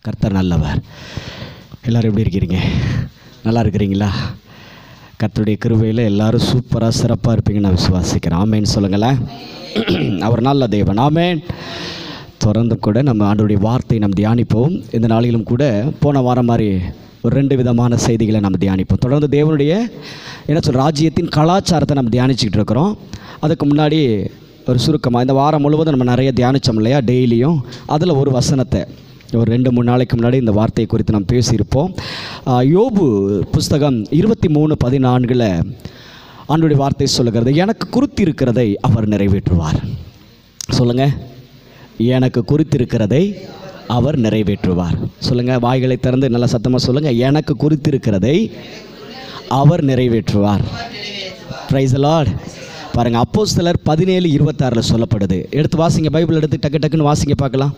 கர்த்தர் நல்லவர். எல்லோரும் எப்படி இருக்கிறீங்க? நல்லா இருக்கிறீங்களா? கர்த்தருடைய கிருபையில் எல்லோரும் சூப்பராக சிறப்பாக இருப்பீங்கன்னு நான் விசுவாசிக்கிறேன். ஆமேன்னு சொல்லுங்களேன். அவர் நல்ல தேவன். ஆமேன். தொடர்ந்து கூட நம்ம ஆண்டவருடைய வார்த்தையை நம்ம தியானிப்போம். இந்த நாளிலும் கூட போன வாரம் மாதிரி ஒரு 2 விதமான செய்திகளை நம்ம தியானிப்போம். தொடர்ந்து தேவனுடைய ராஜ்யத்தின் கலாச்சாரத்தை நம்ம தியானிச்சுக்கிட்டு இருக்கிறோம். அதுக்கு முன்னாடி ஒரு சுருக்கமாக இந்த வாரம் முழுவதும் நம்ம நிறைய தியானித்தோம் இல்லையா, டெய்லியும். அதில் ஒரு வசனத்தை ஒரு 2-3 நாளைக்கு முன்னாடி இந்த வார்த்தையை குறித்து நம்ம பேசியிருப்போம். யோபு புஸ்தகம் 23:14 ஆண்டவருடைய வார்த்தை சொல்லுகிறது, எனக்கு குறித்திருக்கிறதை அவர் நிறைவேற்றுவார். சொல்லுங்கள், எனக்கு குறித்திருக்கிறதை அவர் நிறைவேற்றுவார். சொல்லுங்கள், வாய்களை திறந்து நல்லா சத்தமாக சொல்லுங்கள், எனக்கு குறித்திருக்கிறதை அவர் நிறைவேற்றுவார். Price the Lord. பாருங்கள், அப்போஸ்தலர் 17:26 சொல்லப்படுது. எடுத்து வாசிங்க, பைபிள் எடுத்து டக்குன்னு வாசிங்க பார்க்கலாம்.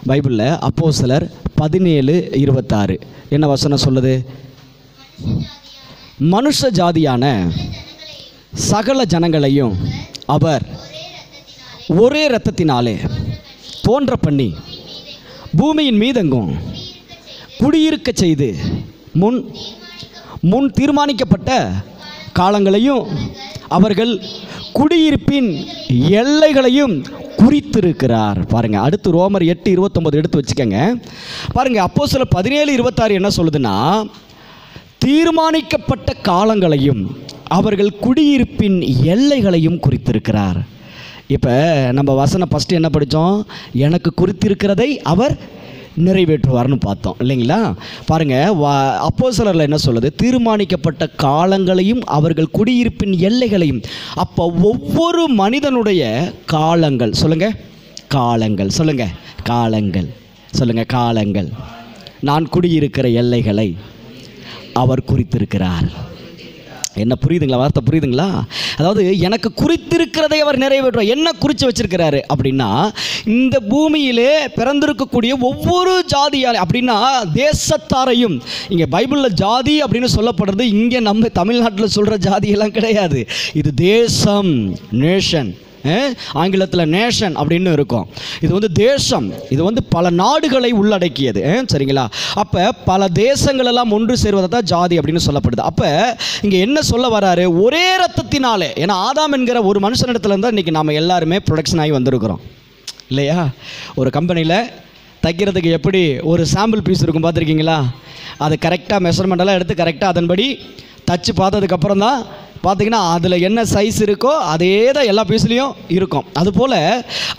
பைபிளில் அப்போஸ்தலர் 17:26 என்ன வசனம் சொல்லுது? மனுஷ ஜாதியான சகல ஜனங்களையும் அவர் ஒரே இரத்தத்தினாலே தோன்ற பண்ணி பூமியின் மீதெங்கும் குடியிருக்க செய்து முன் தீர்மானிக்கப்பட்ட காலங்களையும் அவர்கள் குடியிருப்பின் எல்லைகளையும் குறித்திருக்கிறார். பாருங்கள், அடுத்து ரோமர் 8:29 எடுத்து வச்சுக்கோங்க. பாருங்கள், அப்போஸ்தலர் 17:26 என்ன சொல்லுதுன்னா, தீர்மானிக்கப்பட்ட காலங்களையும் அவர்கள் குடியிருப்பின் எல்லைகளையும் குறித்திருக்கிறார். இப்போ நம்ம வசனம் ஃபஸ்ட்டு என்ன படித்தோம்? எனக்கு குறித்திருக்கிறதை அவர் நிறைவேற்றுவார்னு பார்த்தோம் இல்லைங்களா? பாருங்கள், அப்போஸ்தலரில் என்ன சொல்லுது? தீர்மானிக்கப்பட்ட காலங்களையும் அவர்கள் குடியிருப்பின் எல்லைகளையும். அப்போ ஒவ்வொரு மனிதனுடைய காலங்கள், சொல்லுங்கள் காலங்கள், சொல்லுங்கள் காலங்கள், சொல்லுங்கள் காலங்கள், நான் குடியிருக்கிற எல்லைகளை அவர் குறித்திருக்கிறார். என்ன புரியுதுங்களா? வார்த்தை புரியுதுங்களா? அதாவது எனக்கு குறித்திருக்கிறதை அவர் நிறைவேற்றுவார். என்ன குறித்து வச்சிருக்கிறாரு அப்படின்னா, இந்த பூமியிலே பிறந்திருக்கக்கூடிய ஒவ்வொரு ஜாதியால் அப்படின்னா தேசத்தாரையும், இங்கே பைபிளில் ஜாதி அப்படின்னு சொல்லப்படுறது இங்கே நம்ம தமிழ்நாட்டில் சொல்கிற ஜாதியெல்லாம் கிடையாது. இது தேசம், நேஷன். ஆங்கிலத்தில் நேஷன் அப்படின்னு இருக்கும். இது வந்து தேசம், இது வந்து பல நாடுகளை உள்ளடக்கியது. சரிங்களா? அப்போ பல தேசங்களெல்லாம் ஒன்று சேர்வதை தான் ஜாதி அப்படின்னு சொல்லப்படுது. அப்போ இங்கே என்ன சொல்ல வராரு? ஒரே ரத்தத்தினாலே. ஏன்னா ஆதாம் என்கிற ஒரு மனுஷனிடத்துல இருந்தால் இன்றைக்கி நாம் எல்லாருமே ப்ரொடக்ஷன் ஆகி வந்திருக்கிறோம் இல்லையா? ஒரு கம்பெனியில் தைக்கிறதுக்கு எப்படி ஒரு சாம்பிள் பீஸ் இருக்கும் பார்த்துருக்கீங்களா? அது கரெக்டாக மெஷர்மெண்டெல்லாம் எடுத்து கரெக்டாக அதன்படி தச்சு பார்த்ததுக்கப்புறம் தான் பார்த்திங்கன்னா அதில் என்ன சைஸ் இருக்கோ அதே தான் எல்லா பீஸ்லேயும் இருக்கும். அதுபோல்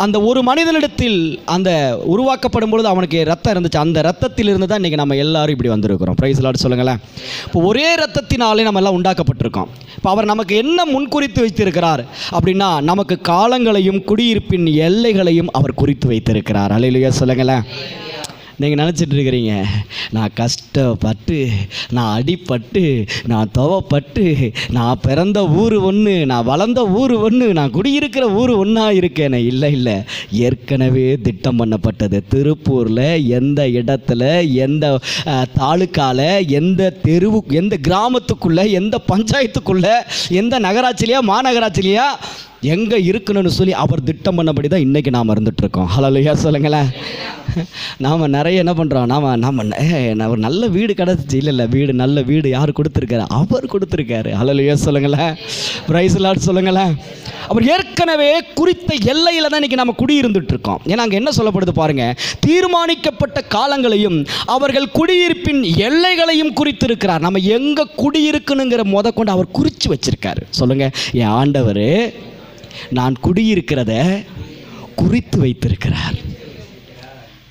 அந்த ஒரு மனிதனிடத்தில் அந்த உருவாக்கப்படும் பொழுது அவனுக்கு ரத்தம் இருந்துச்சு. அந்த ரத்தத்திலிருந்து தான் இன்றைக்கி நம்ம எல்லோரும் இப்படி வந்திருக்கிறோம். பிரைஸ் தி லார்ட் சொல்லுங்களேன். இப்போ ஒரே ரத்தத்தினாலே நம்ம எல்லாம் உண்டாக்கப்பட்டிருக்கோம். இப்போ அவர் நமக்கு என்ன முன்குறித்து வைத்திருக்கிறார் அப்படின்னா, நமக்கு காலங்களையும் குடியிருப்பின் எல்லைகளையும் அவர் குறித்து வைத்திருக்கிறார். அல்லேலூயா சொல்லுங்களேன். நீங்கள் நினச்சிட்டு இருக்கிறீங்க, நான் கஷ்டப்பட்டு, நான் அடிப்பட்டு, நான் துவப்பட்டு, நான் பிறந்த ஊர் ஒன்று, நான் வளர்ந்த ஊர் ஒன்று, நான் குடியிருக்கிற ஊர் ஒன்றா இருக்கேனே. இல்லை, ஏற்கனவே திட்டம் பண்ணப்பட்டது. திருப்பூரில் எந்த இடத்துல, எந்த தாலுக்காவில், எந்த தெருவு, எந்த கிராமத்துக்குள்ளே, எந்த பஞ்சாயத்துக்குள்ளே, எந்த நகராட்சிலையா மாநகராட்சிலையா எங்கே இருக்கணும்னு சொல்லி அவர் திட்டம் பண்ணபடி தான் இன்றைக்கி நாம் இருந்துகிட்ருக்கோம். ஹல்லேலூயா சொல்லுங்களேன். நாம் நிறைய என்ன பண்ணுறோம்? நான் ஒரு நல்ல வீடு கிடச்சிச்சு. இல்லை வீடு, நல்ல வீடு யார் கொடுத்துருக்காரு? அவர் கொடுத்துருக்காரு. ஹல்லேலூயா சொல்லுங்களேன். பிரைஸ் தி லார்ட் சொல்லுங்களேன். அவர் ஏற்கனவே குறித்த எல்லையில் தான் இன்றைக்கி நம்ம குடியிருந்துட்டுருக்கோம். ஏன்னா அங்கே என்ன சொல்லப்படுது பாருங்கள், தீர்மானிக்கப்பட்ட காலங்களையும் அவர்கள் குடியிருப்பின் எல்லைகளையும் குறித்திருக்கிறார். நம்ம எங்கே குடியிருக்கணுங்கிற கொண்டு அவர் குறித்து வச்சிருக்காரு. சொல்லுங்கள், என் ஆண்டவர் நான் குடியிருக்கிறத குறித்து வைத்திருக்கிறார்.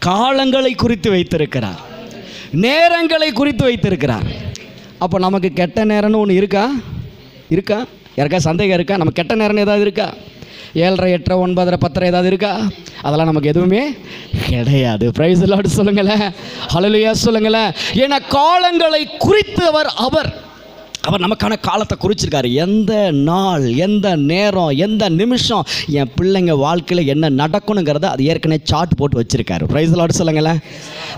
காலங்களை குறித்து வைத்திருக்கிறார், நேரங்களை குறித்து வைத்திருக்கிறார். அப்போ நமக்கு கெட்ட நேரம்னு ஒன்று இருக்கா? யாருக்கா சந்தேகம் இருக்கா? நம்ம கெட்ட நேரம் ஏதாவது இருக்கா? 7:30, 8:30, 9:30, 10:30 ஏதாவது இருக்கா? அதெல்லாம் நமக்கு எதுவுமே கிடையாது. பிரைஸ் தி லார்ட் சொல்லுங்களேன். ஹல்லேலூயா சொல்லுங்களேன். ஏன்னா காலங்களை குறித்தவர் அவர் நமக்கான காலத்தை குறிச்சிருக்காரு. எந்த நாள், எந்த நேரம், எந்த நிமிஷம் என் பிள்ளைங்க வாழ்க்கையில் என்ன நடக்கணுங்கிறத அது ஏற்கனவே சார்ட் போட்டு வச்சுருக்காரு. பிரைஸ் தி லார்ட் சொல்லுங்களேன்.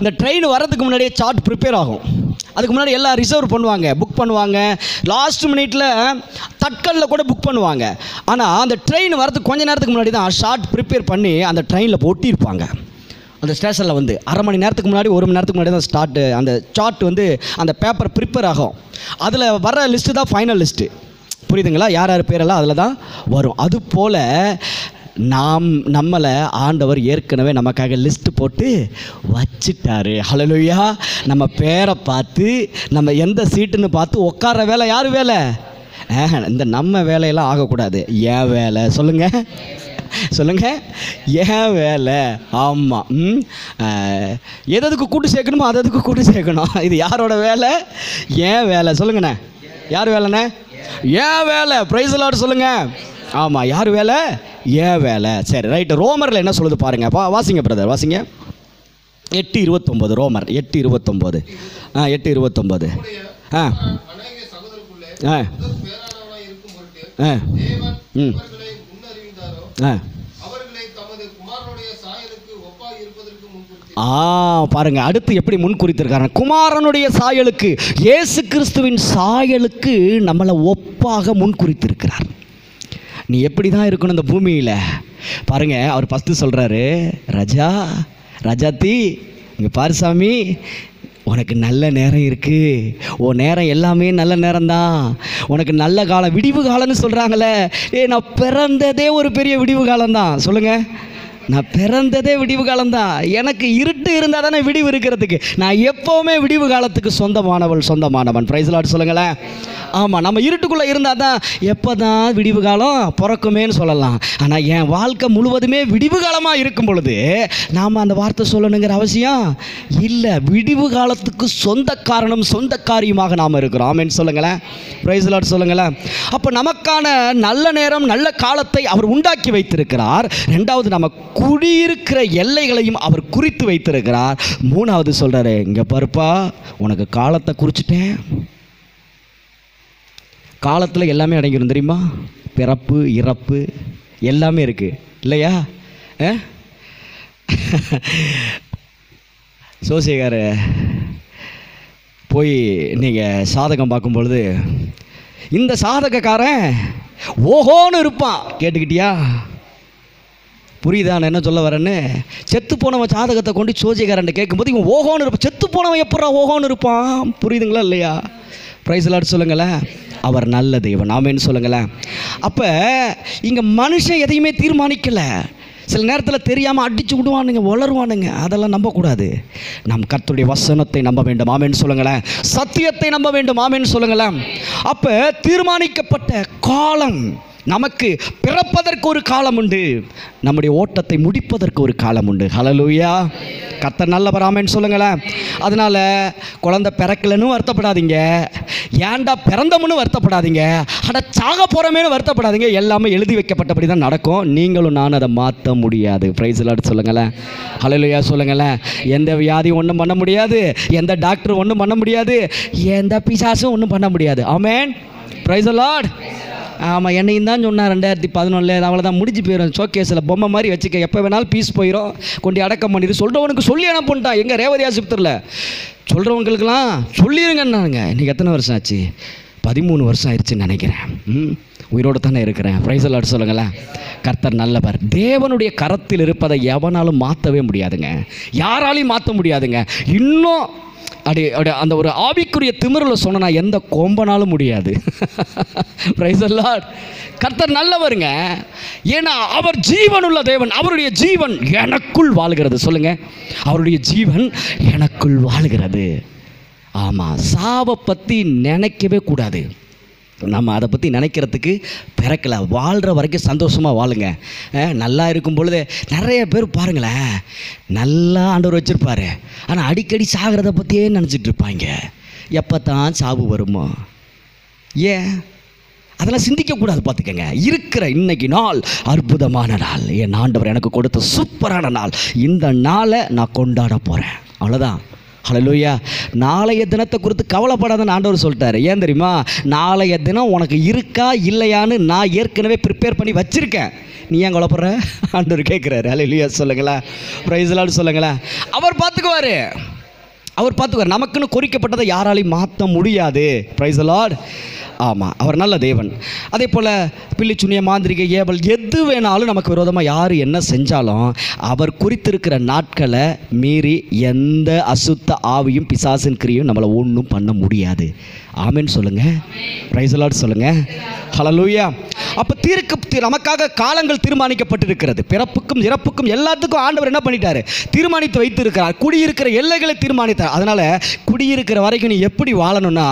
இந்த ட்ரெயின் வர்றதுக்கு முன்னாடியே சார்ட் ப்ரிப்பேர் ஆகும். அதுக்கு முன்னாடி எல்லாம் ரிசர்வ் பண்ணுவாங்க, புக் பண்ணுவாங்க. லாஸ்ட் மினிட்ல தட்கலில் கூட புக் பண்ணுவாங்க. ஆனால் அந்த ட்ரெயின் வரதுக்கு கொஞ்ச நேரத்துக்கு முன்னாடி தான் ஷார்ட் ப்ரிப்பேர் பண்ணி அந்த ட்ரெயினில் ஒட்டியிருப்பாங்க. அந்த ஸ்டேஷனில் வந்து அரை மணி நேரத்துக்கு முன்னாடி 1 மணி நேரத்துக்கு முன்னாடி தான் அந்த சார்ட் வந்து அந்த பேப்பர் ப்ரிப்பேர் ஆகும். அதில் வர லிஸ்ட்டு தான் ஃபைனல் லிஸ்ட்டு. புரியுதுங்களா? யார் யார் பேரெல்லாம் அதில் தான் வரும். அதுபோல் நம்மளை ஆண்டவர் ஏற்கனவே நமக்காக லிஸ்ட்டு போட்டு வச்சிட்டாரு. ஹல்லேலூயா. நம்ம பேரை பார்த்து நம்ம எந்த சீட்டுன்னு பார்த்து உட்கார வேலை யார் வேலை? இந்த நம்ம வேலையெல்லாம் ஆகக்கூடாது. ஏன் வேலை சொல்லுங்கள், சொல்லுங்கள், ஏன் வேலை. ஆமாம், எதுக்கு கூட்டு சேர்க்கணுமோ அதுக்கு கூட்டு சேர்க்கணும். இது யாரோட வேலை? ஏன் வேலை. சொல்லுங்கண்ணே, யார் வேலைண்ணே? ஏன் வேலை. பிரைஸ் தி லார்ட் சொல்லுங்கள். ஆமாம், யார் வேலை? ஏன் வேலை. சரி, ரைட்டு. ரோமரில் என்ன சொல்லுது பாருங்கள். வாசிங்க பிரதர், வாசிங்க. 8:29. ரோமர் 8:29. 8:29. ஆ ஆ பாருங்க, அடுத்து எப்படி முன் குறித்திருக்காரு. குமாரனுடைய சாயலுக்கு, இயேசு கிறிஸ்துவின் சாயலுக்கு நம்மளை ஒப்பாக முன் குறித்திருக்கிறார். நீ எப்படி தான் இருக்கணும் இந்த பூமியில் பாருங்க. அவர் ஃபஸ்ட்டு சொல்கிறாரு, ராஜாத்தி இங்கே பாரு சாமி, உனக்கு நல்ல நேரம் இருக்குது. உன் நேரம் எல்லாமே நல்ல நேரம்தான். உனக்கு நல்ல காலம், விடிவு காலம்னு சொல்கிறாங்களே. நான் பிறந்ததே ஒரு பெரிய விடிவு காலம்தான். சொல்லுங்கள், நான் பிறந்ததே விடிவு காலம்தான். எனக்கு இருட்டு இருந்தால் தானே விடிவு இருக்கிறதுக்கு. நான் எப்போவுமே விடிவு காலத்துக்கு சொந்தமானவன். பிரைஸ் தி லார்ட் சொல்லுங்களேன். ஆமாம், நம்ம இருட்டுக்குள்ளே இருந்தால் தான் எப்போ தான் விடிவு காலம் பிறக்குமேன்னு சொல்லலாம். ஆனால் என் வாழ்க்கை முழுவதுமே விடிவு காலமாக இருக்கும் பொழுது நாம் அந்த வார்த்தை சொல்லணுங்கிற அவசியம் இல்லை. விடிவு காலத்துக்கு சொந்தக்காரியுமாக நாம் இருக்கிறோம். ஆமென் சொல்லுங்களேன். பிரைஸ் தி லார்ட் சொல்லுங்களேன். அப்போ நமக்கான நல்ல நேரம், நல்ல காலத்தை அவர் உண்டாக்கி வைத்திருக்கிறார். ரெண்டாவது, நம்ம குடியிருக்கிற எல்லைகளையும் அவர் குறித்து வைத்திருக்கிறார். மூணாவது சொல்கிறாரு, இங்கே பாருப்பா, உனக்கு காலத்தை குறிச்சிட்டேன். காலத்தில் எல்லாமே அடங்கிடும் தெரியுமா? பிறப்பு, இறப்பு எல்லாமே இருக்குது இல்லையா? சோசியக்கார போய் நீங்கள் ஜாதகம் பார்க்கும் பொழுது இந்த ஜாதகக்காரன் ஓஹோன்னு இருப்பான். கேட்டுக்கிட்டியா? புரியுதா நான் என்ன சொல்ல வரேன்னு? செத்து போனவன் ஜாதகத்தை கொண்டு சோசியக்காரன் கேட்கும்போது இவன் ஓஹோன்னு இருப்பான். செத்து போனவன் எப்படா ஓஹோன்னு இருப்பான்? புரியுதுங்களா இல்லையா? பிரைஸ் தி லார்ட் சொல்லுங்களேன். அவர் நல்ல தேவன். ஆமென் சொல்லுங்களேன். அப்போ இங்கே மனுஷன் எதையுமே தீர்மானிக்கலை. சில நேரத்தில் தெரியாமல் அடித்து விடுவானுங்க, வளருவானுங்க. அதெல்லாம் நம்பக்கூடாது. நம் கர்த்தருடைய வசனத்தை நம்ப வேண்டும். ஆமென் சொல்லுங்களேன். சத்தியத்தை நம்ப வேண்டும். ஆமென் சொல்லுங்களேன். அப்போ தீர்மானிக்கப்பட்ட காலம், நமக்கு பிறப்பதற்கு ஒரு காலம் உண்டு, நம்முடைய ஓட்டத்தை முடிப்பதற்கு ஒரு காலம் உண்டு. ஹல்லேலூயா. கர்த்தர் நல்லவர். ஆமென் சொல்லுங்களேன். அதனால் குழந்தை பிறக்கலன்னு வருத்தப்படாதீங்க, ஏன்டா பிறந்தமுன்னு வருத்தப்படாதீங்க, அட சாக போகிறமேனு வருத்தப்படாதீங்க. எல்லாமே எழுதி வைக்கப்பட்டபடி தான் நடக்கும். நீங்களும் நான் அதை மாற்ற முடியாது. பிரைஸ் தி லார்ட் சொல்லுங்களேன். ஹல்லேலூயா சொல்லுங்களேன். எந்த வியாதியும் ஒன்றும் பண்ண முடியாது, எந்த டாக்டரும் ஒன்றும் பண்ண முடியாது, எந்த பிசாசும் ஒன்றும் பண்ண முடியாது. ஆமென். Praise the Lord. ஆமாம், என்னையும் தான் சொன்னார் 2011 அவ்வளோதான், முடிஞ்சு போயிடும். ஷோகேஸில் பொம்மை மாதிரி வச்சுக்க, எப்போ வேணாலும் பீஸ் போயிடும், கொண்டு அடக்கம் பண்ணிடு. சொல்கிறவனுக்கு சொல்லி அனுப்பிட்டான். எங்கள் ரேவதி ஆஸ்பத்திரியில் சொல்கிறவங்களுக்கெல்லாம் சொல்லிடுங்கன்னாங்க. இன்றைக்கி எத்தனை வருஷம் ஆச்சு? 13 வருஷம் ஆயிடுச்சுன்னு நினைக்கிறேன். உயிரோடு தானே இருக்கிறேன். பிரைஸ் தி லார்ட் சொல்லுங்களேன். கர்த்தர் நல்லவர். தேவனுடைய கரத்தில் இருப்பதை எவனாலும் மாற்றவே முடியாதுங்க, யாராலையும் மாற்ற முடியாதுங்க. இன்னும் அந்த ஒரு ஆவிக்குரிய திமிரில் சொன்னா எந்த கொம்பனாலும் முடியாது. Price the Lord. கர்த்தர் நல்லவருங்க. ஏன்னா அவர் ஜீவனுள்ள தேவன். அவருடைய ஜீவன் எனக்குள் வாழ்கிறது. சொல்லுங்க, அவருடைய ஜீவன் எனக்குள் வாழ்கிறது. ஆமாம், சாவை பற்றி நினைக்கவே கூடாது. நம்ம அதை பற்றி நினைக்கிறதுக்கு பிறக்கலை. வாழ்கிற வரைக்கும் சந்தோஷமாக வாழுங்க. நல்லா இருக்கும் பொழுது நிறைய பேர் பாருங்களேன், நல்லா ஆண்டவர் வச்சுருப்பார், ஆனால் அடிக்கடி சாகிறத பற்றியே நினச்சிட்டு இருப்பாங்க. எப்போ தான் சாவு வருமோ? ஏன் அதெல்லாம் சிந்திக்கக்கூடாது. பார்த்துக்கங்க, இருக்கிற இன்னைக்கு நாள் அற்புதமான நாள். என் ஆண்டவர் எனக்கு கொடுத்த சூப்பரான நாள். இந்த நாளை நான் கொண்டாட போகிறேன். அவ்வளோதான். ஹல்லேலூயா. நாளைய தினத்தை குறித்து கவலைப்படாதன்னு ஆண்டவர் சொல்லிட்டாரு. ஏன் தெரியுமா? நாளைய தினம் உனக்கு இருக்கா இல்லையான்னு நான் ஏற்கனவே ப்ரிப்பேர் பண்ணி வச்சுருக்கேன். நீ ஏன் கவலைப்படுற? ஆண்டவர் கேட்குறாரு. ஹல்லேலூயா சொல்லுங்களேன். பிரைஸ் தி லார்ட் சொல்லுங்களேன். அவர் பார்த்துக்குவார். நமக்குன்னு குறிக்கப்பட்டதை யாராலையும் மாற்ற முடியாது. Price the Lord. ஆமாம், அவர் நல்ல தேவன். அதே போல் பில்லிச்சுனிய, மாந்திரிக, ஏவல் எது வேணாலும் நமக்கு விரோதமாக யார் என்ன செஞ்சாலும் அவர் குறித்திருக்கிற நாட்களை மீறி எந்த அசுத்த ஆவியும் பிசாசின் கிரியும் நம்மளை ஒன்றும் பண்ண முடியாது. ஆமென் சொல்லுங்கள். பிரைஸ் தி லார்ட் சொல்லுங்கள். ஹல்லேலூயா. அப்போ நமக்காக காலங்கள் தீர்மானிக்கப்பட்டிருக்கிறது. பிறப்புக்கும் இறப்புக்கும் எல்லாத்துக்கும் ஆண்டவர் என்ன பண்ணிட்டாரு? தீர்மானித்து வைத்திருக்கிறார். குடியிருக்கிற எல்லைகளை தீர்மானித்தார். அதனால் குடியிருக்கிற வரைக்கும் நீ எப்படி வாழணும்னா,